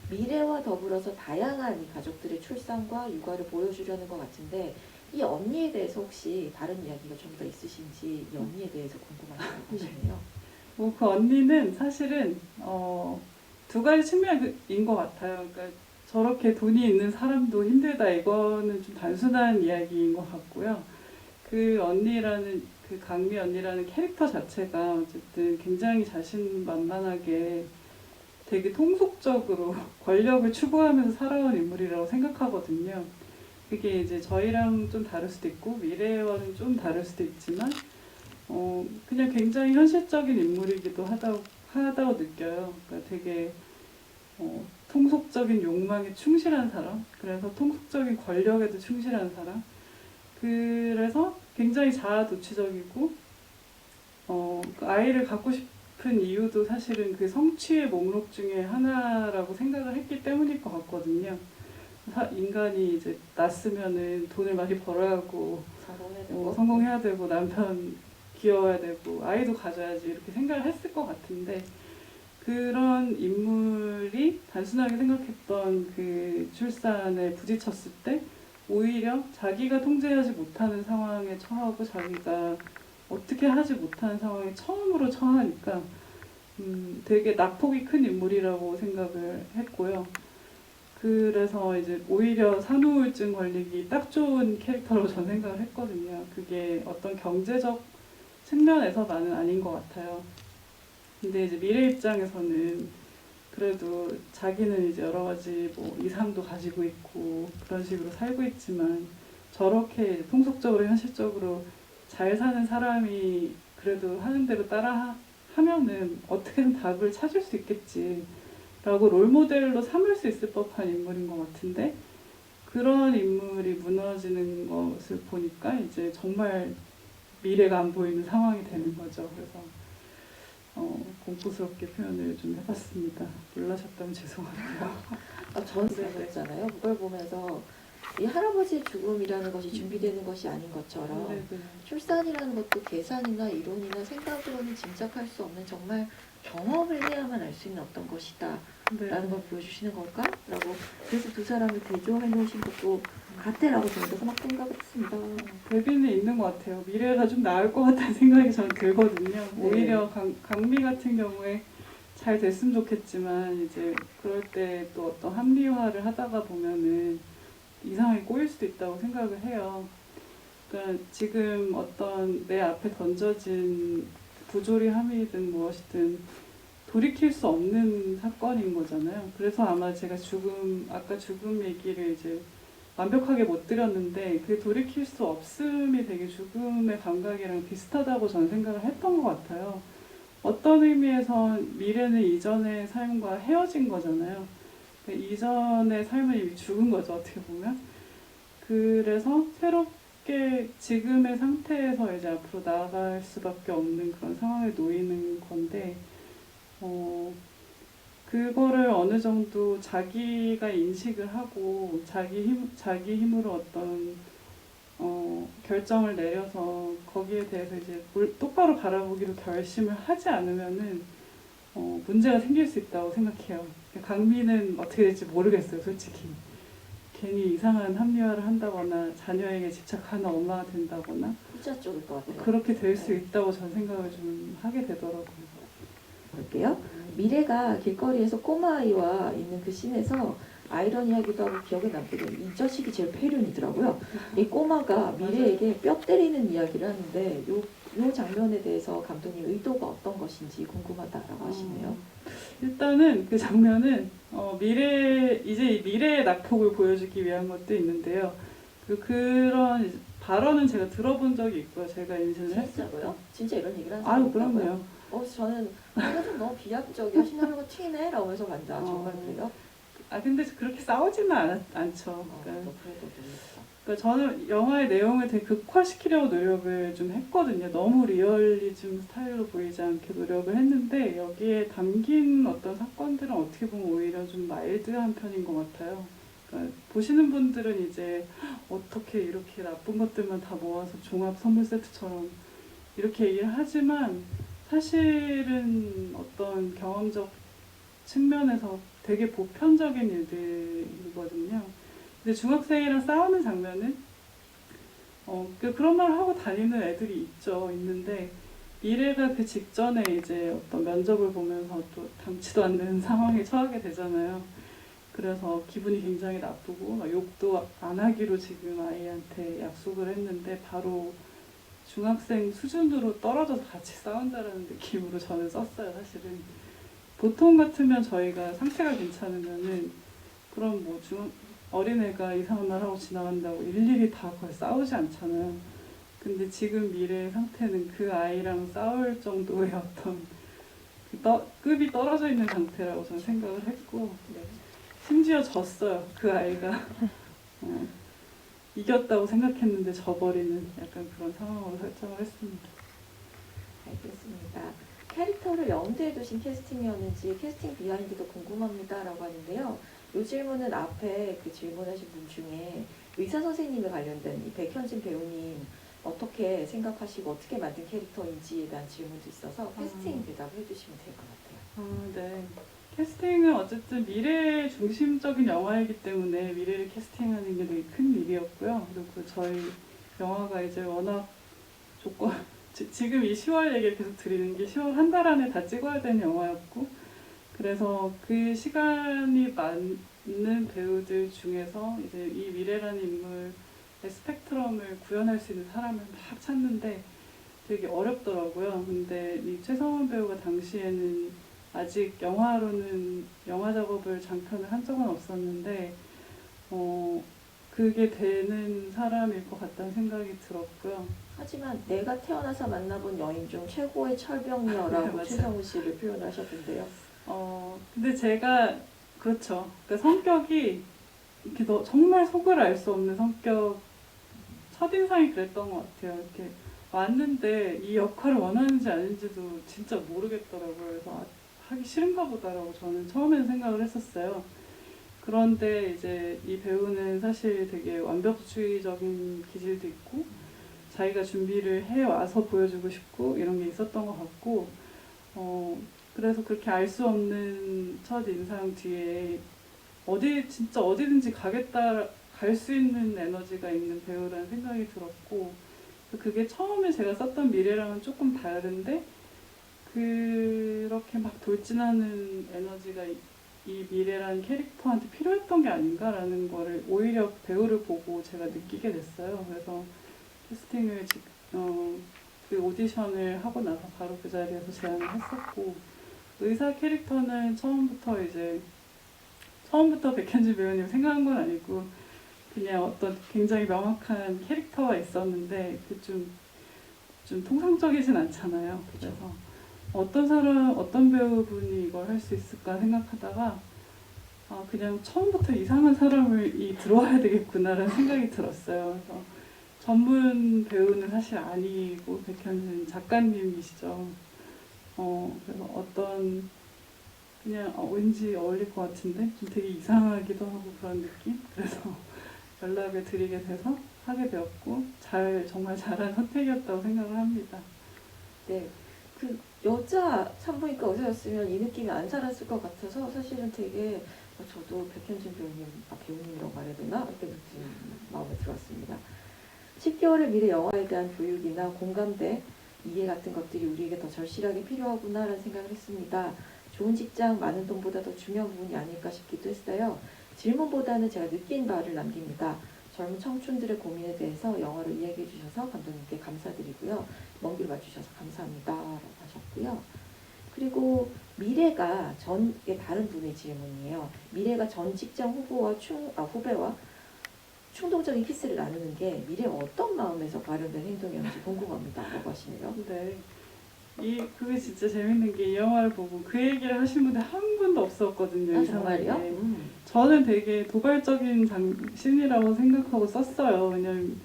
미래와 더불어서 다양한 이 가족들의 출산과 육아를 보여주려는 것 같은데 이 언니에 대해서 혹시 다른 이야기가 좀 더 있으신지 이 언니에 대해서 궁금하시네요. 뭐 그 언니는 사실은 두 가지 측면인 것 같아요. 그러니까 저렇게 돈이 있는 사람도 힘들다 이거는 좀 단순한 이야기인 것 같고요. 그 언니라는 그 강미 언니라는 캐릭터 자체가 어쨌든 굉장히 자신만만하게 되게 통속적으로 권력을 추구하면서 살아온 인물이라고 생각하거든요. 그게 이제 저희랑 좀 다를 수도 있고 미래와는 좀 다를 수도 있지만 그냥 굉장히 현실적인 인물이기도 하다고 느껴요. 그러니까 되게 통속적인 욕망에 충실한 사람, 그래서 통속적인 권력에도 충실한 사람, 그래서 굉장히 자아도취적이고 그 아이를 갖고 싶은 이유도 사실은 그 성취의 목록 중에 하나라고 생각을 했기 때문일 것 같거든요. 인간이 이제 낳았으면은 돈을 많이 벌어야 하고 성공해야 되고 남편 귀여워야 되고 아이도 가져야지 이렇게 생각을 했을 것 같은데 그런 인물이 단순하게 생각했던 그 출산에 부딪혔을 때 오히려 자기가 통제하지 못하는 상황에 처하고 자기가 어떻게 하지 못하는 상황에 처음으로 처하니까 되게 낙폭이 큰 인물이라고 생각을 했고요. 그래서 이제 오히려 산후우울증 걸리기 딱 좋은 캐릭터로 저는 생각을 했거든요. 그게 어떤 경제적 측면에서만은 아닌 것 같아요. 근데 이제 미래 입장에서는 그래도 자기는 이제 여러 가지 뭐 이상도 가지고 있고 그런 식으로 살고 있지만 저렇게 통속적으로 현실적으로 잘 사는 사람이 그래도 하는 대로 따라 하면은 어떻게든 답을 찾을 수 있겠지 라고 롤모델로 삼을 수 있을 법한 인물인 것 같은데 그런 인물이 무너지는 것을 보니까 이제 정말 미래가 안 보이는 상황이 되는 거죠. 그래서 공포스럽게 표현을 좀 해봤습니다. 놀라셨다면 죄송하고요. 저는 그랬잖아요. 그걸 보면서 이 할아버지의 죽음이라는 것이 준비되는 것이 아닌 것처럼 네네. 출산이라는 것도 계산이나 이론이나 생각으로는 짐작할 수 없는 정말 경험을 해야만 알 수 있는 어떤 것이다 네. 라는 걸 보여주시는 걸까? 라고 그래서 두 사람을 대조해 놓으신 것도 같애라고 저희가 막 생각을 했습니다. 대비는 있는 것 같아요. 미래가 좀 나을 것 같다는 생각이 저는 들거든요. 네. 오히려 강미 같은 경우에 잘 됐으면 좋겠지만 이제 그럴 때 또 어떤 합리화를 하다가 보면은 이상하게 꼬일 수도 있다고 생각을 해요. 그러니까 지금 어떤 내 앞에 던져진 부조리함이든 무엇이든 돌이킬 수 없는 사건인 거잖아요. 그래서 아마 제가 아까 죽음 얘기를 이제 완벽하게 못 드렸는데 그 돌이킬 수 없음이 되게 죽음의 감각이랑 비슷하다고 저는 생각을 했던 것 같아요. 어떤 의미에서 미래는 이전의 삶과 헤어진 거잖아요. 이전의 삶은 이미 죽은 거죠, 어떻게 보면. 그래서 새롭게 지금의 상태에서 이제 앞으로 나아갈 수밖에 없는 그런 상황에 놓이는 건데, 그거를 어느 정도 자기가 인식을 하고 자기 힘으로 어떤 결정을 내려서 거기에 대해서 이제 똑바로 바라보기로 결심을 하지 않으면은 문제가 생길 수 있다고 생각해요. 강미는 어떻게 될지 모르겠어요, 솔직히. 괜히 이상한 합리화를 한다거나 자녀에게 집착하는 엄마가 된다거나 후자 쪽일 것 같아요. 그렇게 될 수 있다고 저는 생각을 좀 하게 되더라고요. 볼게요. 미래가 길거리에서 꼬마아이와 있는 그 씬에서 아이러니하기도 하고 기억에 남기도 이 자식이 제일 폐륜이더라고요. 이 꼬마가 미래에게 뼈 때리는 이야기를 하는데 요 장면에 대해서 감독님 의도가 어떤 것인지 궁금하다라고 하시네요. 일단은 그 장면은 이제 미래의 낙폭을 보여주기 위한 것도 있는데요. 그런 발언은 제가 들어본 적이 있고요. 제가 인식을 진짜로요? 진짜 이런 얘기를 하는 아유, 사람이 있다고요? 그럼요. 저는 이거 좀 너무 비약적이야. 신하는 튀네? 라면서 만다. 정말 그래요? 근데 그렇게 싸우지는 않죠. 그러니까, 그래도 모르겠다. 그러니까 저는 영화의 내용을 되게 극화시키려고 노력을 좀 했거든요. 너무 리얼리즘 스타일로 보이지 않게 노력을 했는데 여기에 담긴 어떤 사건들은 어떻게 보면 오히려 좀 마일드한 편인 것 같아요. 그러니까 보시는 분들은 이제 어떻게 이렇게 나쁜 것들만 다 모아서 종합 선물 세트처럼 이렇게 얘기를 하지만 사실은 어떤 경험적 측면에서 되게 보편적인 일들이거든요. 근데 중학생이랑 싸우는 장면은 그런 말을 하고 다니는 애들이 있는데 미래가 그 직전에 이제 어떤 면접을 보면서 또 당치도 않는 상황에 처하게 되잖아요. 그래서 기분이 굉장히 나쁘고 막 욕도 안 하기로 지금 아이한테 약속을 했는데 바로 중학생 수준으로 떨어져서 같이 싸운다라는 느낌으로 저는 썼어요. 사실은 보통 같으면 저희가 상태가 괜찮으면은 그럼 뭐 어린애가 이상한 말 하고 지나간다고 일일이 다 그걸 싸우지 않잖아요. 근데 지금 미래의 상태는 그 아이랑 싸울 정도의 어떤 급이 떨어져 있는 상태라고 저는 생각을 했고, 네. 심지어 졌어요. 그 아이가 이겼다고 생각했는데 져버리는 약간 그런 상황으로 설정을 했습니다. 알겠습니다. 캐릭터를 염두에 두신 캐스팅이었는지 캐스팅 비하인드도 궁금합니다라고 하는데요. 이 질문은 앞에 그 질문하신 분 중에 의사 선생님에 관련된 이 백현진 배우님 어떻게 생각하시고 어떻게 만든 캐릭터인지에 대한 질문도 있어서 캐스팅 대답을 해주시면 될 것 같아요. 네. 캐스팅은 어쨌든 미래 중심적인 영화이기 때문에 미래를 캐스팅하는 게 되게 큰 일이었고요. 그리고 저희 영화가 이제 워낙 조건 지금 이 10월 얘기를 계속 드리는 게 10월 한 달 안에 다 찍어야 되는 영화였고, 그래서 그 시간이 맞는 배우들 중에서 이제 이 미래라는 인물의 스펙트럼을 구현할 수 있는 사람을 막 찾는데 되게 어렵더라고요. 근데 이 최성원 배우가 당시에는 아직 영화로는 영화 작업을 장편을 한 적은 없었는데 그게 되는 사람일 것 같다는 생각이 들었고요. 하지만 내가 태어나서 만나본 여인 중 최고의 철병녀라고 네, 최성우 씨를 표현하셨던데요. 근데 제가 그렇죠. 그러니까 성격이 이렇게 정말 속을 알 수 없는 성격, 첫인상이 그랬던 것 같아요. 이렇게 왔는데 이 역할을 원하는지 아닌지도 진짜 모르겠더라고요. 그래서 하기 싫은가 보다라고 저는 처음에는 생각을 했었어요. 그런데 이제 이 배우는 사실 되게 완벽주의적인 기질도 있고 자기가 준비를 해와서 보여주고 싶고 이런 게 있었던 것 같고 그래서 그렇게 알 수 없는 첫 인상 뒤에 진짜 어디든지 갈 수 있는 에너지가 있는 배우라는 생각이 들었고, 그게 처음에 제가 썼던 미래랑은 조금 다른데 그렇게 막 돌진하는 에너지가 이 미래라는 캐릭터한테 필요했던 게 아닌가라는 거를 오히려 배우를 보고 제가 느끼게 됐어요. 그래서 캐스팅을 그 오디션을 하고 나서 바로 그 자리에서 제안을 했었고, 의사 캐릭터는 처음부터 백현진 배우님 생각한 건 아니고 그냥 어떤 굉장히 명확한 캐릭터가 있었는데 좀 통상적이진 않잖아요. 그래서 어떤 배우분이 이걸 할 수 있을까 생각하다가 그냥 처음부터 이상한 사람이 들어와야 되겠구나라는 생각이 들었어요. 그래서 전문 배우는 사실 아니고 백현진 작가님이시죠. 그래서 그냥 왠지 어울릴 것 같은데 좀 되게 이상하기도 하고 그런 느낌? 그래서 연락을 드리게 돼서 하게 되었고 정말 잘한 선택이었다고 생각을 합니다. 네, 그 여자 산부인과 의사였으면 이 느낌이 안 살았을 것 같아서 사실은 되게 저도 백현진 배우님이라고 말해야 되나? 이렇게 느낌 마음에 들었습니다. 10개월의 미래 영화에 대한 교육이나 공감대, 이해 같은 것들이 우리에게 더 절실하게 필요하구나라는 생각을 했습니다. 좋은 직장, 많은 돈보다 더 중요한 부분이 아닐까 싶기도 했어요. 질문보다는 제가 느낀 바를 남깁니다. 젊은 청춘들의 고민에 대해서 영화로 이야기해 주셔서 감독님께 감사드리고요. 먼 길 와주셔서 감사합니다. 라고 하셨고요. 그리고 미래가 다른 분의 질문이에요. 미래가 전 직장 후배와 충동적인 키스를 나누는 게 미래 어떤 마음에서 발현된 행동이었는지 궁금합니다. 라고 하시네요. 네. 그게 진짜 재밌는 게 이 영화를 보고 그 얘기를 하신 분들 한 분도 없었거든요. 정말요? 저는 되게 도발적인 장신이라고 생각하고 썼어요. 왜냐면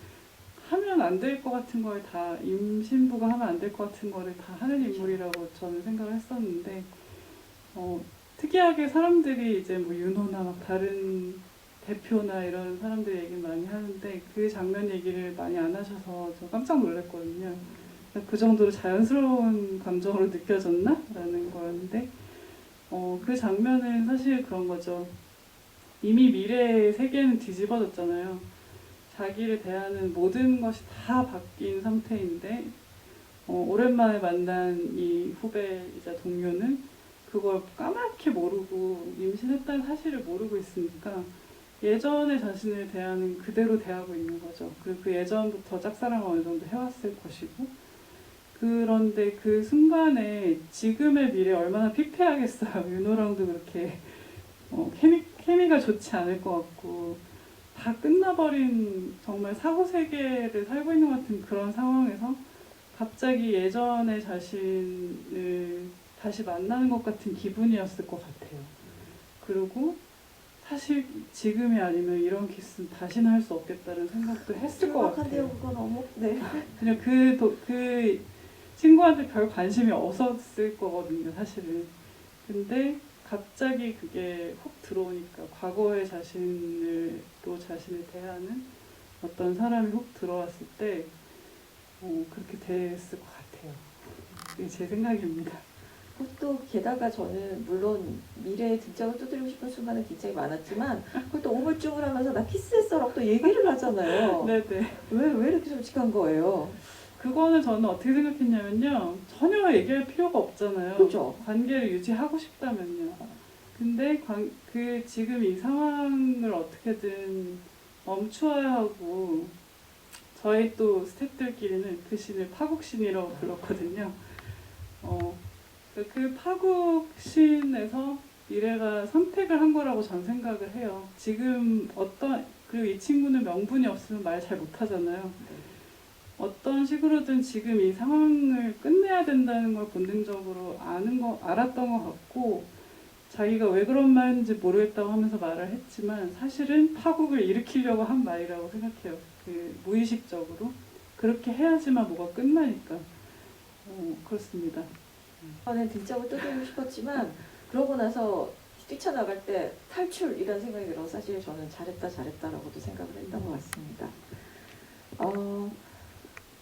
하면 안 될 것 같은 걸 다 임신부가 하면 안 될 것 같은 거를 다 하는 인물이라고 저는 생각을 했었는데 특이하게 사람들이 이제 뭐 윤호나 막 다른 대표나 이런 사람들 얘기 많이 하는데 그 장면 얘기를 많이 안 하셔서 저 깜짝 놀랐거든요. 그 정도로 자연스러운 감정으로 느껴졌나? 라는 거였는데 그 장면은 사실 그런 거죠. 이미 미래의 세계는 뒤집어졌잖아요. 자기를 대하는 모든 것이 다 바뀐 상태인데 오랜만에 만난 이 후배이자 동료는 그걸 까맣게 모르고 임신했다는 사실을 모르고 있으니까 예전의 자신을 대하는 그대로 대하고 있는 거죠. 그리고 그 예전부터 짝사랑을 어느 정도 해왔을 것이고 그런데 그 순간에 지금의 미래 얼마나 피폐하겠어요. 윤호랑도 그렇게 케미가 좋지 않을 것 같고 다 끝나버린 정말 사후 세계를 살고 있는 것 같은 그런 상황에서 갑자기 예전의 자신을 다시 만나는 것 같은 기분이었을 것 같아요. 그리고 사실 지금이 아니면 이런 키스는 다시는 할 수 없겠다는 생각도 했을 것 정확한데요, 같아요. 그건 어머. 네. 그냥 그 친구한테 별 관심이 없었을 거거든요, 사실은. 근데 갑자기 그게 훅 들어오니까 과거의 자신을 대하는 어떤 사람이 훅 들어왔을 때 그렇게 됐을 것 같아요. 이게 제 생각입니다. 그것도 게다가 저는 물론 미래의 등짝을 두드리고 싶은 순간은 굉장히 많았지만 그걸 또 우물쭈물하면서 나 키스했어라고 또 얘기를 하잖아요. 네네. 왜 이렇게 솔직한 거예요? 그거는 저는 어떻게 생각했냐면요. 전혀 얘기할 필요가 없잖아요. 그죠? 관계를 유지하고 싶다면요. 근데 지금 이 상황을 어떻게든 멈추어야 하고 저희 또 스태프들끼리는 그 씬을 파국신이라고 불렀거든요. 그 파국신에서 미래가 선택을 한 거라고 전 생각을 해요. 지금 그리고 이 친구는 명분이 없으면 말 잘 못하잖아요. 어떤 식으로든 지금 이 상황을 끝내야 된다는 걸 본능적으로 알았던 것 같고 자기가 왜 그런 말인지 모르겠다고 하면서 말을 했지만 사실은 파국을 일으키려고 한 말이라고 생각해요. 그 무의식적으로 그렇게 해야지만 뭐가 끝나니까 그렇습니다. 저는 등짝을 두드리고 싶었지만 그러고 나서 뛰쳐나갈 때 탈출 이런 생각이 들어서 사실 저는 잘했다라고도 생각을 했던 것 같습니다.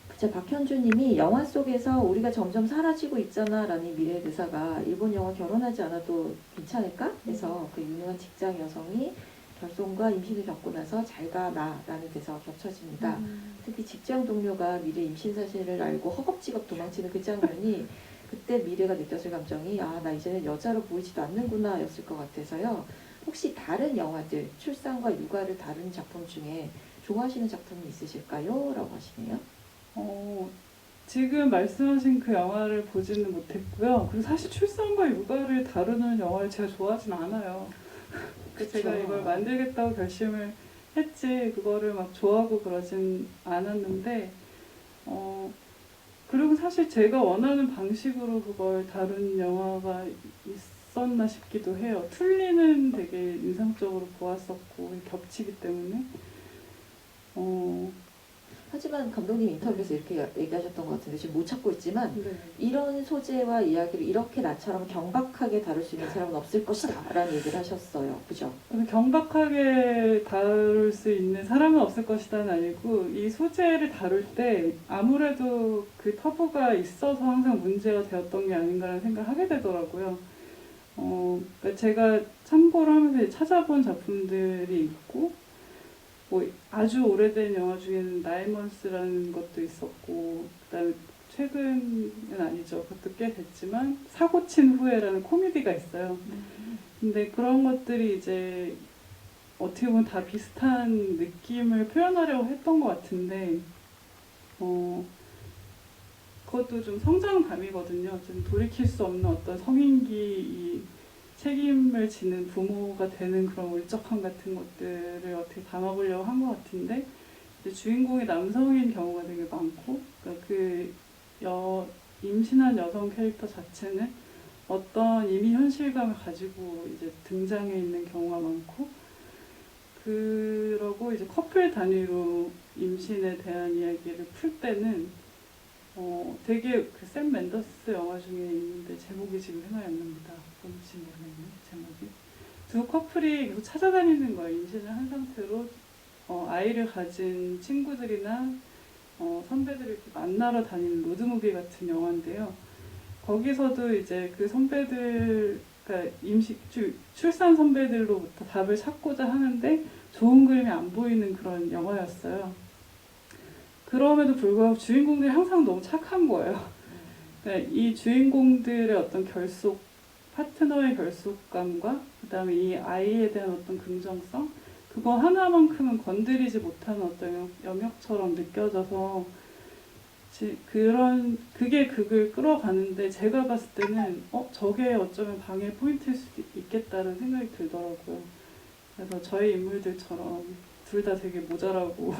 그쵸, 박현주님이 영화 속에서 우리가 점점 사라지고 있잖아 라는 미래의 대사가 일본 영화 결혼하지 않아도 괜찮을까? 해서 그 유능한 직장 여성이 결손과 임신을 겪고 나서 잘가 나라는 대사가 겹쳐집니다. 특히 직장 동료가 미래 임신 사실을 알고 허겁지겁 도망치는 그 장면이 그때 미래가 느꼈을 감정이 나 이제는 여자로 보이지도 않는구나 였을 것 같아서요. 혹시 다른 영화들, 출산과 육아를 다룬 작품 중에 좋아하시는 작품이 있으실까요? 라고 하시네요. 지금 말씀하신 그 영화를 보지는 못했고요. 그리고 사실 출산과 육아를 다루는 영화를 제가 좋아하진 않아요. 제가 이걸 만들겠다고 결심을 했지 그거를 막 좋아하고 그러진 않았는데 그리고 사실 제가 원하는 방식으로 그걸 다룬 영화가 있었나 싶기도 해요. 툴리는 되게 인상적으로 보았었고 겹치기 때문에 하지만 감독님 인터뷰에서 이렇게 얘기하셨던 것 같은데 지금 못 찾고 있지만 네. 이런 소재와 이야기를 이렇게 나처럼 경박하게 다룰 수 있는 사람은 없을 것이다 라는 얘기를 하셨어요. 그죠? 경박하게 다룰 수 있는 사람은 없을 것이다는 아니고 이 소재를 다룰 때 아무래도 그 터부가 있어서 항상 문제가 되었던 게 아닌가라는 생각을 하게 되더라고요. 그러니까 제가 참고를 하면서 찾아본 작품들이 있고 뭐 아주 오래된 영화 중에는 나인먼스라는 것도 있었고 그다음에 최근은 아니죠. 그것도 꽤 됐지만 사고 친 후에라는 코미디가 있어요. 근데 그런 것들이 이제 어떻게 보면 다 비슷한 느낌을 표현하려고 했던 것 같은데 그것도 좀 성장담이거든요. 좀 돌이킬 수 없는 어떤 성인기 이 책임을 지는 부모가 되는 그런 울적함 같은 것들을 어떻게 담아보려고 한 것 같은데 이제 주인공이 남성인 경우가 되게 많고 그러니까 임신한 여성 캐릭터 자체는 어떤 이미 현실감을 가지고 이제 등장해 있는 경우가 많고 그러고 이제 커플 단위로 임신에 대한 이야기를 풀 때는 되게 그 샘 맨더스 영화 중에 있는데 제목이 지금 생각이 안 납니다. 뭔지 모르겠네 제목이. 두 커플이 계속 찾아다니는 거예요. 임신을 한 상태로 아이를 가진 친구들이나 선배들을 이렇게 만나러 다니는 로드무비 같은 영화인데요. 거기서도 이제 그 선배들, 그러니까 그러니까 출산 선배들로부터 답을 찾고자 하는데 좋은 그림이 안 보이는 그런 영화였어요. 그럼에도 불구하고 주인공들이 항상 너무 착한 거예요. 그러니까 이 주인공들의 어떤 파트너의 결속감과 그다음에 이 아이에 대한 어떤 긍정성, 그거 하나만큼은 건드리지 못하는 어떤 영역처럼 느껴져서 그게 극을 끌어가는데 제가 봤을 때는 저게 어쩌면 방해 포인트일 수도 있겠다는 생각이 들더라고요. 그래서 저희 인물들처럼 둘 다 되게 모자라고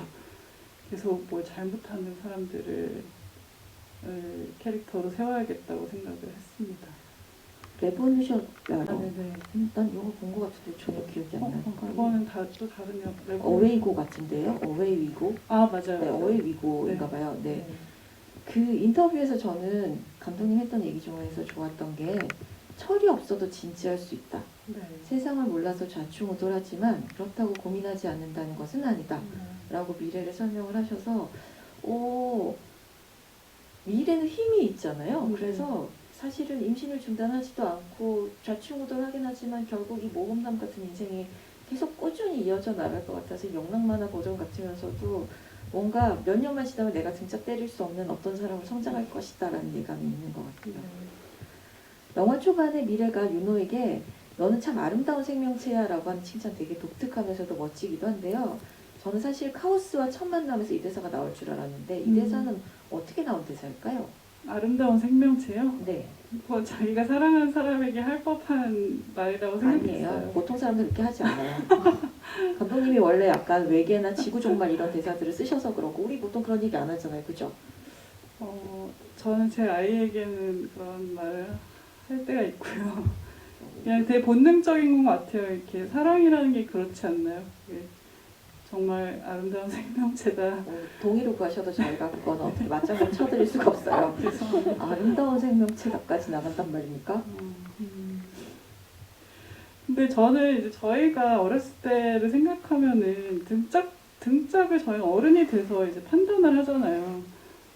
계속 뭘 잘못하는 사람들을 캐릭터로 세워야겠다고 생각을 했습니다. 레보루션 네네. 난 이거 본 것 같은데 전혀 기억이 안 나요. 그거는 또 다른 영화. 어웨이고 같은데요? 어웨이 위고? 아 맞아요. 네, 어웨이 위고인가 봐요. 네. 그 인터뷰에서 저는 감독님 했던 얘기 중에서 좋았던 게 철이 없어도 진지할 수 있다. 네. 세상을 몰라서 좌충우돌하지만 그렇다고 고민하지 않는다는 것은 아니다. 네. 라고 미래를 설명을 하셔서 미래는 힘이 있잖아요. 그래서 사실은 임신을 중단하지도 않고 좌충우돌하긴 하지만 결국 이 모험담 같은 인생이 계속 꾸준히 이어져 나갈 것 같아서 영락만화 버전 같으면서도 뭔가 몇 년만 지나면 내가 등짝 때릴 수 없는 어떤 사람으로 성장할 것이다 라는 예감이 있는 것 같아요. 영화 초반에 미래가 윤호에게 너는 참 아름다운 생명체야 라고 하는 칭찬 되게 독특하면서도 멋지기도 한데요. 저는 사실 카오스와 첫 만남에서 이 대사가 나올 줄 알았는데 이 대사는 어떻게 나온 대사일까요? 아름다운 생명체요? 네. 뭐 자기가 사랑하는 사람에게 할 법한 말이라고 생각했어요. 아니에요. 보통 사람들 그렇게 하지 않아요. 감독님이 원래 약간 외계나 지구종말 이런 대사들을 쓰셔서 그러고 우리 보통 그런 얘기 안 하잖아요. 그죠? 저는 제 아이에게는 그런 말을 할 때가 있고요. 그냥 되게 본능적인 것 같아요. 이렇게 사랑이라는 게 그렇지 않나요? 정말 아름다운 생명체다. 동의로 구하셔도 저희가 그거는 어떻게 맞장구 쳐드릴 수가 없어요. 아름다운 생명체다까지 나간단 말입니까? 근데 저는 이제 저희가 어렸을 때를 생각하면은 등짝을 저희 어른이 돼서 이제 판단을 하잖아요.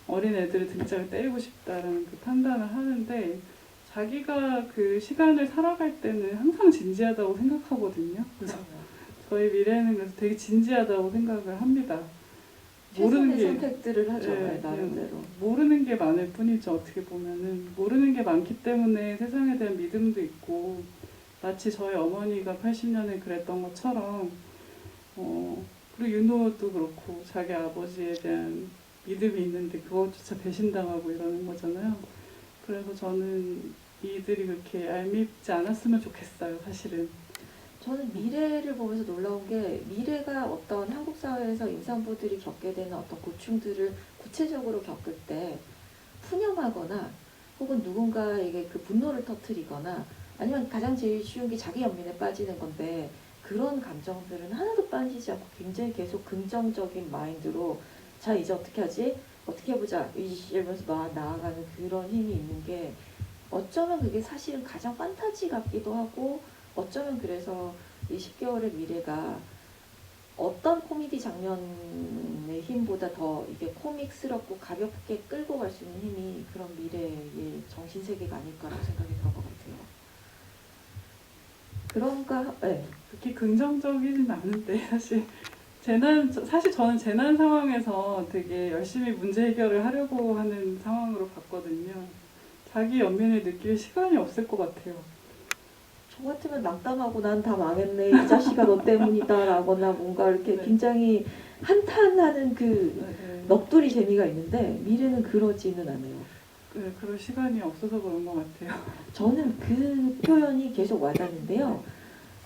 어린 애들의 등짝을 때리고 싶다라는 그 판단을 하는데 자기가 그 시간을 살아갈 때는 항상 진지하다고 생각하거든요. 그래서 저희 미래는 그래서 되게 진지하다고 생각을 합니다. 최선의 선택들을 하죠. 나름대로. 모르는 게 많을 뿐이죠. 어떻게 보면은 모르는 게 많기 때문에 세상에 대한 믿음도 있고 마치 저희 어머니가 80년에 그랬던 것처럼 그리고 윤호도 그렇고 자기 아버지에 대한 믿음이 있는데 그것조차 배신당하고 이러는 거잖아요. 그래서 저는 이들이 그렇게 얄밉지 않았으면 좋겠어요. 사실은. 저는 미래를 보면서 놀라운 게 미래가 어떤 한국 사회에서 임산부들이 겪게 되는 어떤 고충들을 구체적으로 겪을 때 푸념하거나 혹은 누군가에게 그 분노를 터뜨리거나 아니면 가장 제일 쉬운 게 자기 연민에 빠지는 건데 그런 감정들은 하나도 빠지지 않고 굉장히 계속 긍정적인 마인드로 자 이제 어떻게 하지? 어떻게 해보자 이러면서 나아가는 그런 힘이 있는 게 어쩌면 그게 사실은 가장 판타지 같기도 하고 어쩌면 그래서 이 10개월의 미래가 어떤 코미디 장면의 힘보다 더 이게 코믹스럽고 가볍게 끌고 갈 수 있는 힘이 그런 미래의 정신세계가 아닐까라고 생각이 드는 것 같아요. 그런가? 네. 그렇게 긍정적이진 않은데 사실 저는 재난 상황에서 되게 열심히 문제 해결을 하려고 하는 상황으로 봤거든요. 자기 연민을 느낄 시간이 없을 것 같아요. 저 같으면 낙담하고 난 다 망했네 이 자식아 너 때문이다 라거나 뭔가 이렇게 굉장히 한탄하는 그 넋두리 재미가 있는데 미래는 그러지는 않아요. 그럴 시간이 없어서 그런 것 같아요. 저는 그 표현이 계속 와닿는데요.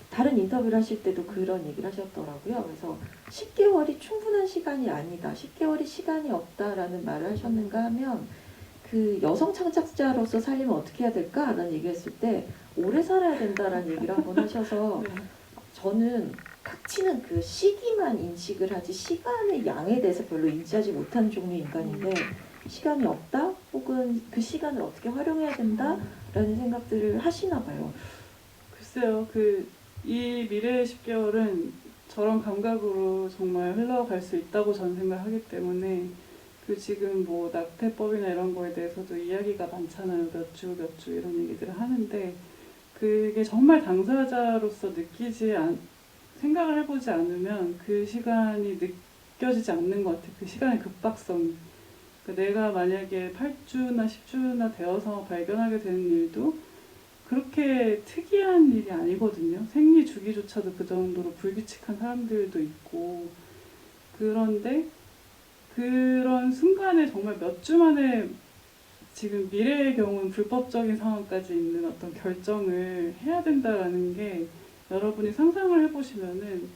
다른 인터뷰를 하실 때도 그런 얘기를 하셨더라고요. 그래서 10개월이 충분한 시간이 아니다. 10개월이 시간이 없다라는 말을 하셨는가 하면 그 여성 창작자로서 살려면 어떻게 해야 될까? 라는 얘기를 했을 때 오래 살아야 된다라는 얘기를 한번 하셔서 저는 닥치는 그 시기만 인식을 하지 시간의 양에 대해서 별로 인지하지 못하는 종류의 인간인데 시간이 없다? 혹은 그 시간을 어떻게 활용해야 된다라는 생각들을 하시나 봐요. 글쎄요. 이 미래의 10개월은 저런 감각으로 정말 흘러갈 수 있다고 저는 생각하기 때문에 지금 뭐 낙태법이나 이런 거에 대해서도 이야기가 많잖아요. 몇 주 이런 얘기들을 하는데 그게 정말 당사자로서 생각을 해보지 않으면 그 시간이 느껴지지 않는 것 같아요. 그 시간의 급박성이. 그러니까 내가 만약에 8주나 10주나 되어서 발견하게 되는 일도 그렇게 특이한 일이 아니거든요. 생리 주기조차도 그 정도로 불규칙한 사람들도 있고. 그런데 그런 순간에 정말 몇 주 만에 지금 미래의 경우는 불법적인 상황까지 있는 어떤 결정을 해야 된다라는 게 여러분이 상상을 해보시면은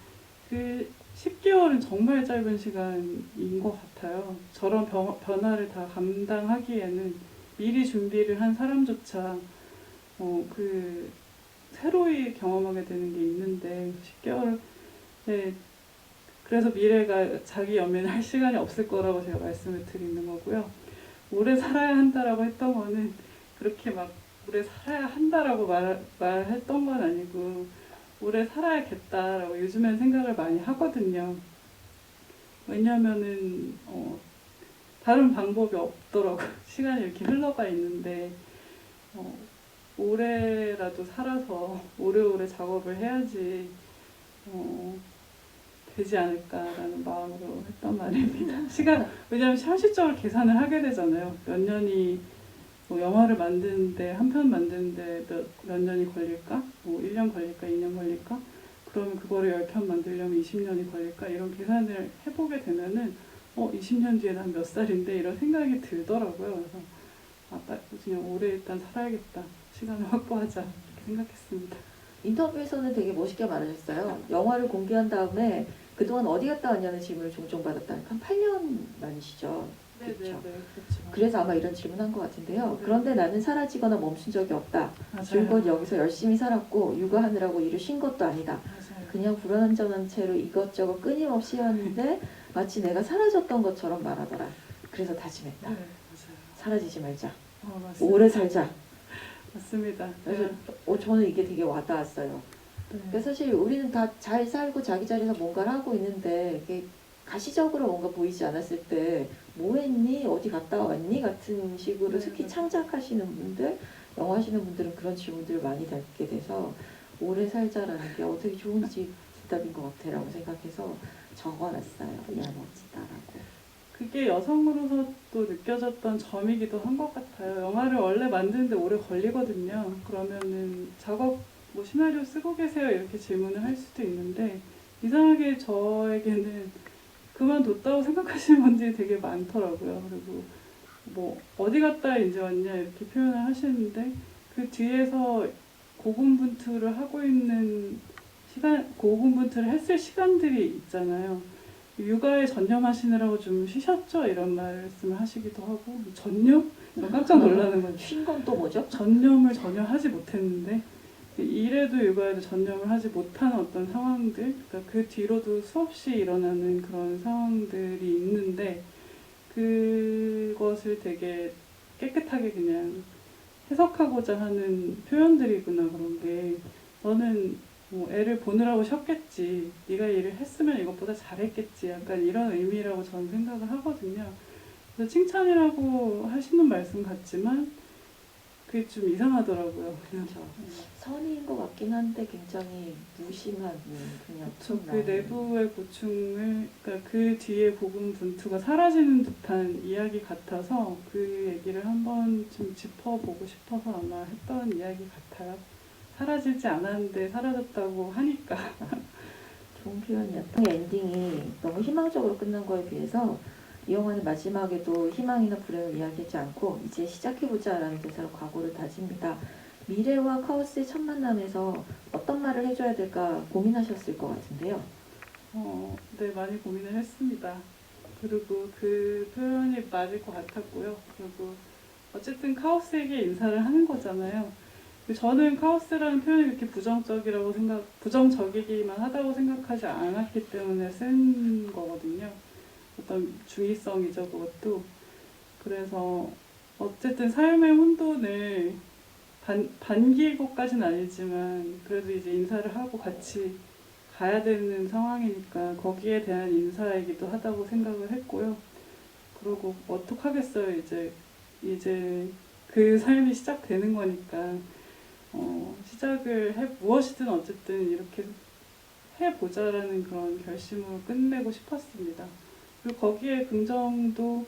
그 10개월은 정말 짧은 시간인 것 같아요. 저런 변화를 다 감당하기에는 미리 준비를 한 사람조차 그 새로이 경험하게 되는 게 있는데 10개월에 그래서 미래가 자기 연민을 할 시간이 없을 거라고 제가 말씀을 드리는 거고요. 오래 살아야 한다라고 했던 거는 그렇게 막 오래 살아야 한다라고 말했던 건 아니고 오래 살아야겠다라고 요즘엔 생각을 많이 하거든요. 왜냐면은 다른 방법이 없더라고요. 시간이 이렇게 흘러가 있는데 오래라도 살아서 오래오래 작업을 해야지 되지 않을까라는 마음으로 했던 말입니다. 왜냐하면 현실적으로 계산을 하게 되잖아요. 몇 년이 영화를 만드는데 한 편 만드는데 몇 년이 걸릴까? 1년 걸릴까? 2년 걸릴까? 그러면 그거를 10편 만들려면 20년이 걸릴까? 이런 계산을 해보게 되면은 20년 뒤에 난 몇 살인데 이런 생각이 들더라고요. 그래서 그냥 오래 일단 살아야겠다. 시간을 확보하자 이렇게 생각했습니다. 인터뷰에서는 되게 멋있게 말하셨어요. 영화를 공개한 다음에 그동안 어디 갔다 왔냐는 질문을 종종 받았다. 한 8년 만이시죠. 네네네. 그렇죠. 그렇죠. 그래서 아마 이런 질문한 것 같은데요. 네. 그런데 나는 사라지거나 멈춘 적이 없다. 줄곧 여기서 열심히 살았고 육아하느라고 일을 쉰 것도 아니다. 맞아요. 그냥 불안정한 채로 이것저것 끊임없이 해왔는데 마치 내가 사라졌던 것처럼 말하더라. 그래서 다짐했다. 네, 맞아요. 사라지지 말자. 맞습니다. 오래 살자. 맞습니다. 그래서 저는 이게 되게 와닿았어요. 네. 그러니까 사실 우리는 다 잘 살고 자기 자리에서 뭔가를 하고 있는데 이게 가시적으로 뭔가 보이지 않았을 때 뭐 했니? 어디 갔다 왔니? 같은 식으로 네, 특히 맞아요. 창작하시는 분들, 영화 하시는 분들은 그런 질문들을 많이 받게 돼서 오래 살자라는 게 어떻게 좋은 대답인 것 같아라고 생각해서 적어놨어요. 야 멋지다라고. 그게 여성으로서 또 느껴졌던 점이기도 한 것 같아요. 영화를 원래 만드는데 오래 걸리거든요. 그러면은 작업, 시나리오 쓰고 계세요? 이렇게 질문을 할 수도 있는데 이상하게 저에게는 그만뒀다고 생각하시는 분들이 되게 많더라고요. 그리고 어디 갔다 이제 왔냐 이렇게 표현을 하시는데 그 뒤에서 고군분투를 하고 있는 고군분투를 했을 시간들이 있잖아요. 육아에 전념하시느라고 좀 쉬셨죠? 이런 말씀을 하시기도 하고 전념? 깜짝 놀라는 거죠. 쉰 건 또 뭐죠? 전념을 전혀 하지 못했는데 일에도 육아에도 전념을 하지 못한 어떤 상황들, 그러니까 그 뒤로도 수없이 일어나는 그런 상황들이 있는데 그것을 되게 깨끗하게 그냥 해석하고자 하는 표현들이구나. 그런 게 너는 애를 보느라고 쉬었겠지, 네가 일을 했으면 이것보다 잘했겠지, 약간 이런 의미라고 저는 생각을 하거든요. 그래서 칭찬이라고 하시는 말씀 같지만 그게 좀 이상하더라고요. 그렇죠. 선의인 것 같긴 한데 굉장히 무심한 그냥 그 내부의 고충을, 그러니까 그 뒤에 고군분투가 사라지는 듯한 이야기 같아서 그 얘기를 한번 좀 짚어보고 싶어서 아마 했던 이야기 같아요. 사라지지 않았는데 사라졌다고 하니까. 좋은 표현이었다. 엔딩이 너무 희망적으로 끝난 거에 비해서 이 영화는 마지막에도 희망이나 불행을 이야기하지 않고 이제 시작해보자라는 대사로 각오를 다집니다. 미래와 카오스의 첫 만남에서 어떤 말을 해줘야 될까 고민하셨을 것 같은데요. 네, 많이 고민을 했습니다. 그리고 그 표현이 맞을 것 같았고요. 그리고 어쨌든 카오스에게 인사를 하는 거잖아요. 저는 카오스라는 표현이 그렇게 부정적이기만 하다고 생각하지 않았기 때문에 쓴 거거든요. 어떤 중의성이죠, 그것도. 그래서 어쨌든 삶의 혼돈을 반길 것까지는 아니지만 그래도 이제 인사를 하고 같이 가야 되는 상황이니까 거기에 대한 인사이기도 하다고 생각을 했고요. 그리고 어떡하겠어요. 이제 그 삶이 시작되는 거니까 무엇이든 어쨌든 이렇게 해보자라는 그런 결심으로 끝내고 싶었습니다. 그리고 거기에 긍정도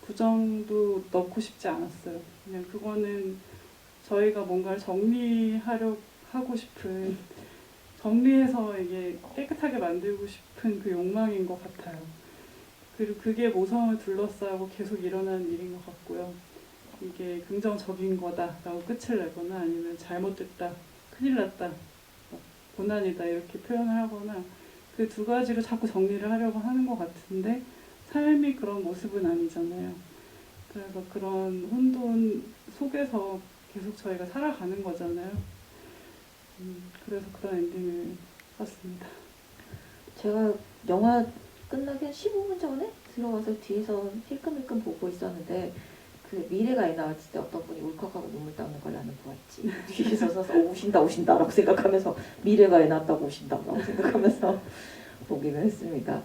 부정도 넣고 싶지 않았어요. 그냥 그거는 저희가 뭔가를 정리하려 하고 싶은, 정리해서 이게 깨끗하게 만들고 싶은 그 욕망인 것 같아요. 그리고 그게 모성을 둘러싸고 계속 일어나는 일인 것 같고요. 이게 긍정적인 거다라고 끝을 내거나 아니면 잘못됐다, 큰일 났다, 고난이다 이렇게 표현을 하거나 그 두 가지로 자꾸 정리를 하려고 하는 것 같은데 삶이 그런 모습은 아니잖아요. 그래서 그런 혼돈 속에서 계속 저희가 살아가는 거잖아요. 그래서 그런 엔딩을 썼습니다. 제가 영화 끝나기 한 15분 전에 들어와서 뒤에서 힐끔힐끔 보고 있었는데 그 미래가 애 나왔을 때 어떤 분이 울컥하고 눈물 닦는 걸 나는 보았지. 뒤에서 서서 우신다라고 생각하면서 미래가 애 낳았다고 우신다라고 생각하면서 보기는 했습니다.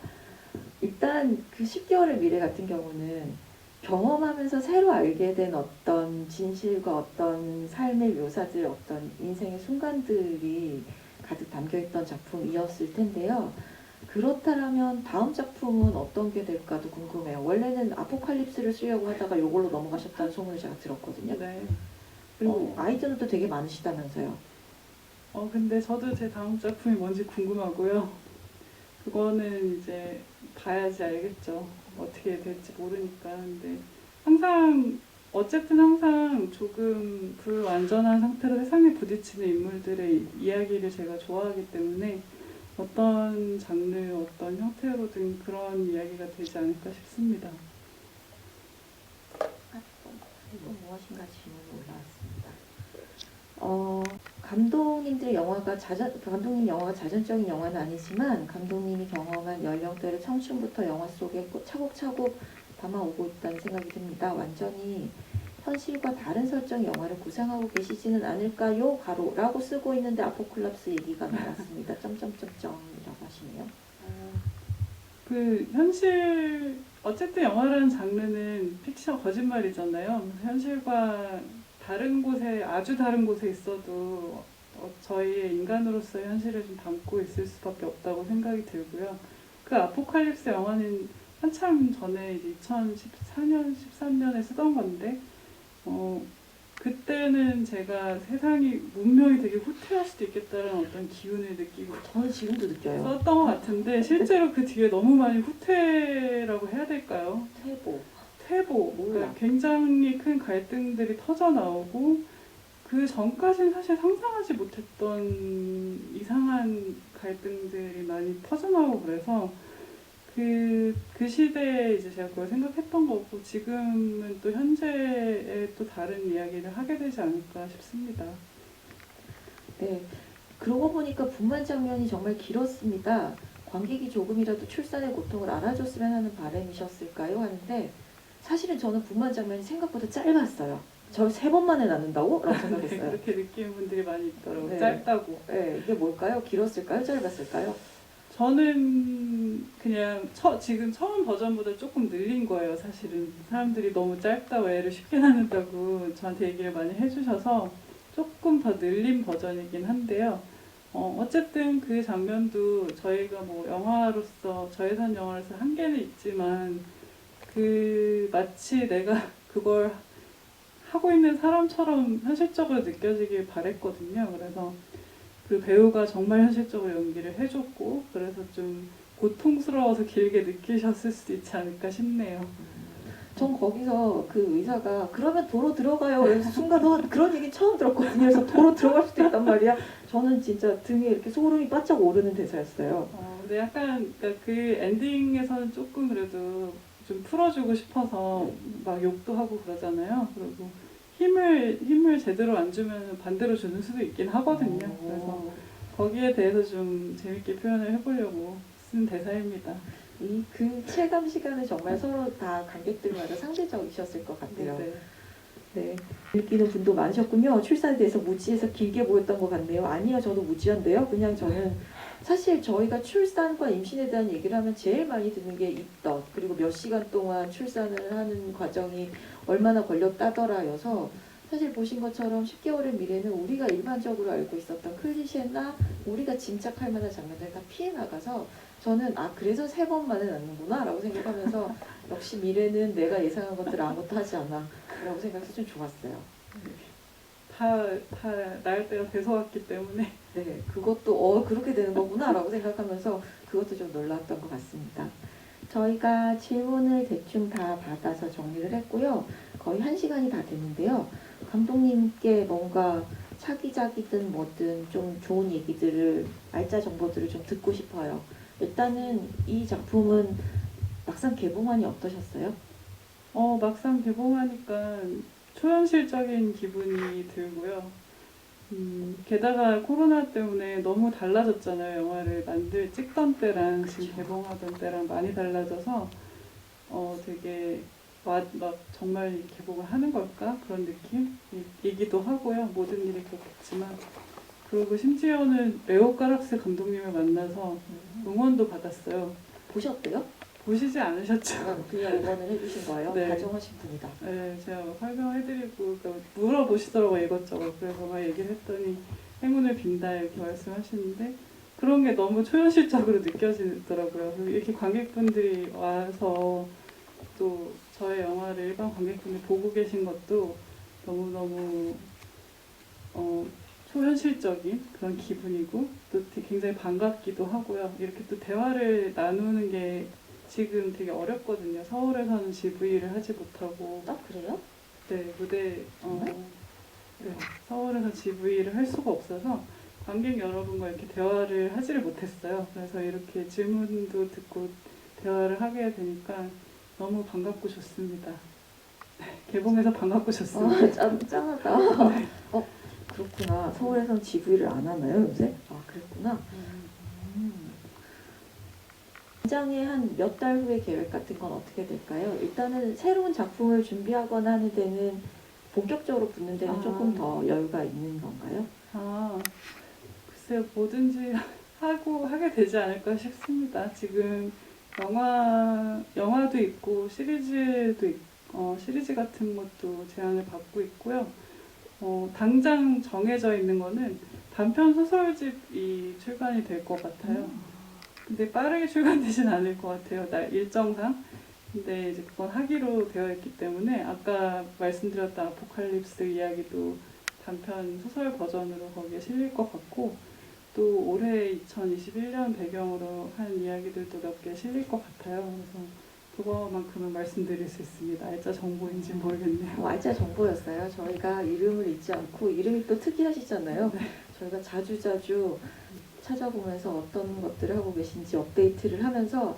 일단 그 10개월의 미래 같은 경우는 경험하면서 새로 알게 된 어떤 진실과 어떤 삶의 묘사들, 어떤 인생의 순간들이 가득 담겨있던 작품이었을 텐데요. 그렇다면 다음 작품은 어떤 게 될까도 궁금해요. 원래는 아포칼립스를 쓰려고 하다가 이걸로 넘어가셨다는 소문을 제가 들었거든요. 네. 그리고 아이디어도 되게 많으시다면서요. 근데 저도 제 다음 작품이 뭔지 궁금하고요. 그거는 이제 봐야지 알겠죠. 어떻게 될지 모르니까. 근데 어쨌든 항상 조금 불완전한 상태로 세상에 부딪히는 인물들의 이야기를 제가 좋아하기 때문에 어떤 장르, 어떤 형태로든 그런 이야기가 되지 않을까 싶습니다. 또 무엇인가 질문이 올라왔습니다. 감독님 영화가 자전적인 영화는 아니지만 감독님이 경험한 연령대를 청춘부터 영화 속에 차곡차곡 담아오고 있다는 생각이 듭니다. 완전히 현실과 다른 설정의 영화를 구상하고 계시지는 않을까요? 라고 쓰고 있는데 아포칼립스 얘기가 나왔습니다. 점점점점이라고 하시네요. 어쨌든 영화라는 장르는 픽션 거짓말이잖아요. 현실과 아주 다른 곳에 있어도 저희의 인간으로서의 현실을 좀 담고 있을 수밖에 없다고 생각이 들고요. 그 아포칼립스 영화는 한참 전에 이제 2014년, 13년에 쓰던 건데, 그때는 제가 세상이 문명이 되게 후퇴할 수도 있겠다는 어떤 기운을 느끼고 저는 지금도 느껴요. 썼던 것 같은데 실제로 그 뒤에 너무 많이 후퇴라고 해야 될까요? 퇴보. 그러니까 굉장히 큰 갈등들이 터져 나오고 그 전까지는 사실 상상하지 못했던 이상한 갈등들이 많이 터져 나오고 그래서 그 시대에 이제 제가 그걸 생각했던 거고 지금은 또 현재에 또 다른 이야기를 하게 되지 않을까 싶습니다. 네. 그러고 보니까 분만 장면이 정말 길었습니다. 관객이 조금이라도 출산의 고통을 알아줬으면 하는 바람이셨을까요? 하는데 사실은 저는 분만 장면이 생각보다 짧았어요. 저 3번 만에 낳는다고? 라고 생각했어요. 네, 그렇게 느끼는 분들이 많이 있더라고요. 네. 짧다고. 네, 이게 뭘까요? 길었을까요? 짧았을까요? 저는 그냥 지금 처음 버전보다 조금 늘린 거예요. 사실은 사람들이 너무 짧다고 애를 쉽게 낳는다고 저한테 얘기를 많이 해주셔서 조금 더 늘린 버전이긴 한데요. 어쨌든 그 장면도 저희가 뭐 영화로서 저예산 영화로서 한계는 있지만 마치 내가 그걸 하고 있는 사람처럼 현실적으로 느껴지길 바랬거든요. 그래서 그 배우가 정말 현실적으로 연기를 해줬고 그래서 좀 고통스러워서 길게 느끼셨을 수도 있지 않을까 싶네요. 전 거기서 그 의사가 그러면 도로 들어가요. 그래서 순간 그런 얘기 처음 들었거든요. 그래서 도로 들어갈 수도 있단 말이야. 저는 진짜 등에 이렇게 소름이 바짝 오르는 대사였어요. 근데 약간 그러니까 그 엔딩에서는 조금 그래도 좀 풀어주고 싶어서 막 욕도 하고 그러잖아요. 그리고 힘을 제대로 안 주면 반대로 주는 수도 있긴 하거든요. 그래서 거기에 대해서 좀 재밌게 표현을 해보려고 쓴 대사입니다. 그 체감 시간은 정말 서로 다 관객들마다 상대적이셨을 것 같아요. 네. 네, 느끼는 분도 많으셨군요. 출산에 대해서 무지해서 길게 보였던 것 같네요. 아니요, 저도 무지한데요. 그냥 저는 사실 저희가 출산과 임신에 대한 얘기를 하면 제일 많이 듣는 게 입덧, 그리고 몇 시간 동안 출산을 하는 과정이 얼마나 걸렸다더라여서 사실 보신 것처럼 10개월의 미래는 우리가 일반적으로 알고 있었던 클리셰나 우리가 짐작할 만한 장면들을 다 피해 나가서 저는 그래서 3번만은 낳는구나 라고 생각하면서 역시 미래는 내가 예상한 것들 아무것도 하지 않아 라고 생각해서 좀 좋았어요. 다 낳을 때가 돼서 왔기 때문에 네, 그것도 그렇게 되는 거구나 라고 생각하면서 그것도 좀 놀랐던 것 같습니다. 저희가 질문을 대충 다 받아서 정리를 했고요. 거의 1시간이 다 됐는데요. 감독님께 뭔가 차기작이든 뭐든 좀 좋은 얘기들을, 알짜 정보들을 좀 듣고 싶어요. 일단은 이 작품은 막상 개봉하니 어떠셨어요? 막상 개봉하니까 초현실적인 기분이 들고요. 게다가 코로나 때문에 너무 달라졌잖아요. 영화를 찍던 때랑 지금 그쵸. 개봉하던 때랑 많이 달라져서 되게 막 정말 개봉을 하는 걸까? 그런 느낌이기도 하고요. 모든 일이 그렇겠지만. 그리고 심지어는 레오 까락스 감독님을 만나서 응원도 받았어요. 보셨대요? 보시지 않으셨죠? 그냥 응원을 해주신 거예요? 네. 다정하신 분이다. 네, 제가 설명해드리고 물어보시더라고요, 이것저것. 그래서 막 얘기를 했더니 행운을 빈다 이렇게 말씀하시는데 그런 게 너무 초현실적으로 느껴지더라고요. 그리고 이렇게 관객분들이 와서 또 저의 영화를 일반 관객분이 보고 계신 것도 너무너무 초현실적인 그런 기분이고 또 굉장히 반갑기도 하고요. 이렇게 또 대화를 나누는 게 지금 되게 어렵거든요. 서울에서는 GV를 하지 못하고 그래요? 네, 무대 정말? 네, 서울에서 GV를 할 수가 없어서 관객 여러분과 이렇게 대화를 하지를 못했어요. 그래서 이렇게 질문도 듣고 대화를 하게 되니까 너무 반갑고 좋습니다. 개봉해서 반갑고 좋습니다. 짱하다. 그렇구나. 서울에선 GV를 안 하나요, 요새? 그랬구나. 당장에 한 몇 달 후의 계획 같은 건 어떻게 될까요? 일단은 새로운 작품을 준비하거나 하는 데는 본격적으로 붙는 데는 조금 더 여유가 있는 건가요? 글쎄요, 뭐든지 하게 되지 않을까 싶습니다. 지금 영화도 있고 시리즈 같은 것도 제안을 받고 있고요. 당장 정해져 있는 거는 단편 소설집이 출간이 될 것 같아요. 근데 빠르게 출간되진 않을 것 같아요. 일정상. 근데 이제 그건 하기로 되어 있기 때문에 아까 말씀드렸던 아포칼립스 이야기도 단편 소설 버전으로 거기에 실릴 것 같고 또 올해 2021년 배경으로 한 이야기들도 몇 개 실릴 것 같아요. 그래서 그거만큼은 말씀드릴 수 있습니다. 알짜 정보인지 모르겠네요. 알짜 정보였어요. 저희가 이름을 잊지 않고 이름이 또 특이하시잖아요. 네. 저희가 자주자주 찾아보면서 어떤 것들을 하고 계신지 업데이트를 하면서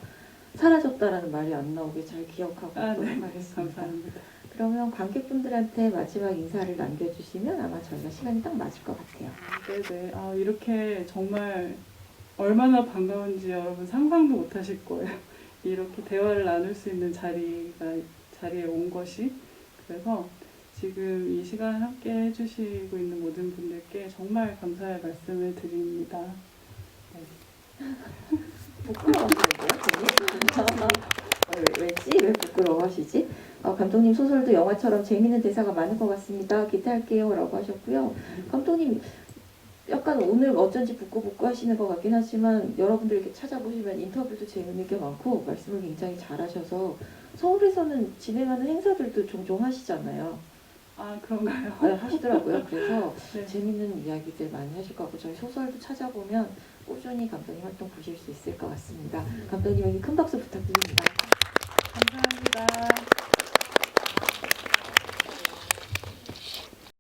사라졌다라는 말이 안 나오게 잘 기억하고 네. 하겠습니다. 감사합니다. 그러면 관객분들한테 마지막 인사를 남겨주시면 아마 저희가 시간이 딱 맞을 것 같아요. 네네. 이렇게 정말 얼마나 반가운지 여러분 상상도 못 하실 거예요. 이렇게 대화를 나눌 수 있는 자리에 온 것이. 그래서 지금 이 시간 함께 해주시고 있는 모든 분들께 정말 감사의 말씀을 드립니다. 부끄러워하시는데요? 왜지? 왜 부끄러워하시지? 감독님 소설도 영화처럼 재밌는 대사가 많을 것 같습니다. 기대할게요 라고 하셨고요. 감독님 약간 오늘 어쩐지 부끄부끄 하시는 것 같긴 하지만 여러분들 이렇게 찾아보시면 인터뷰도 재밌는 게 많고 말씀을 굉장히 잘하셔서 서울에서는 진행하는 행사들도 종종 하시잖아요. 그런가요? 네, 하시더라고요. 그래서 네. 재밌는 이야기들 많이 하실 것 같고 저희 소설도 찾아보면 꾸준히 감독님 활동 보실 수 있을 것 같습니다. 감독님에게 큰 박수 부탁드립니다. 감사합니다.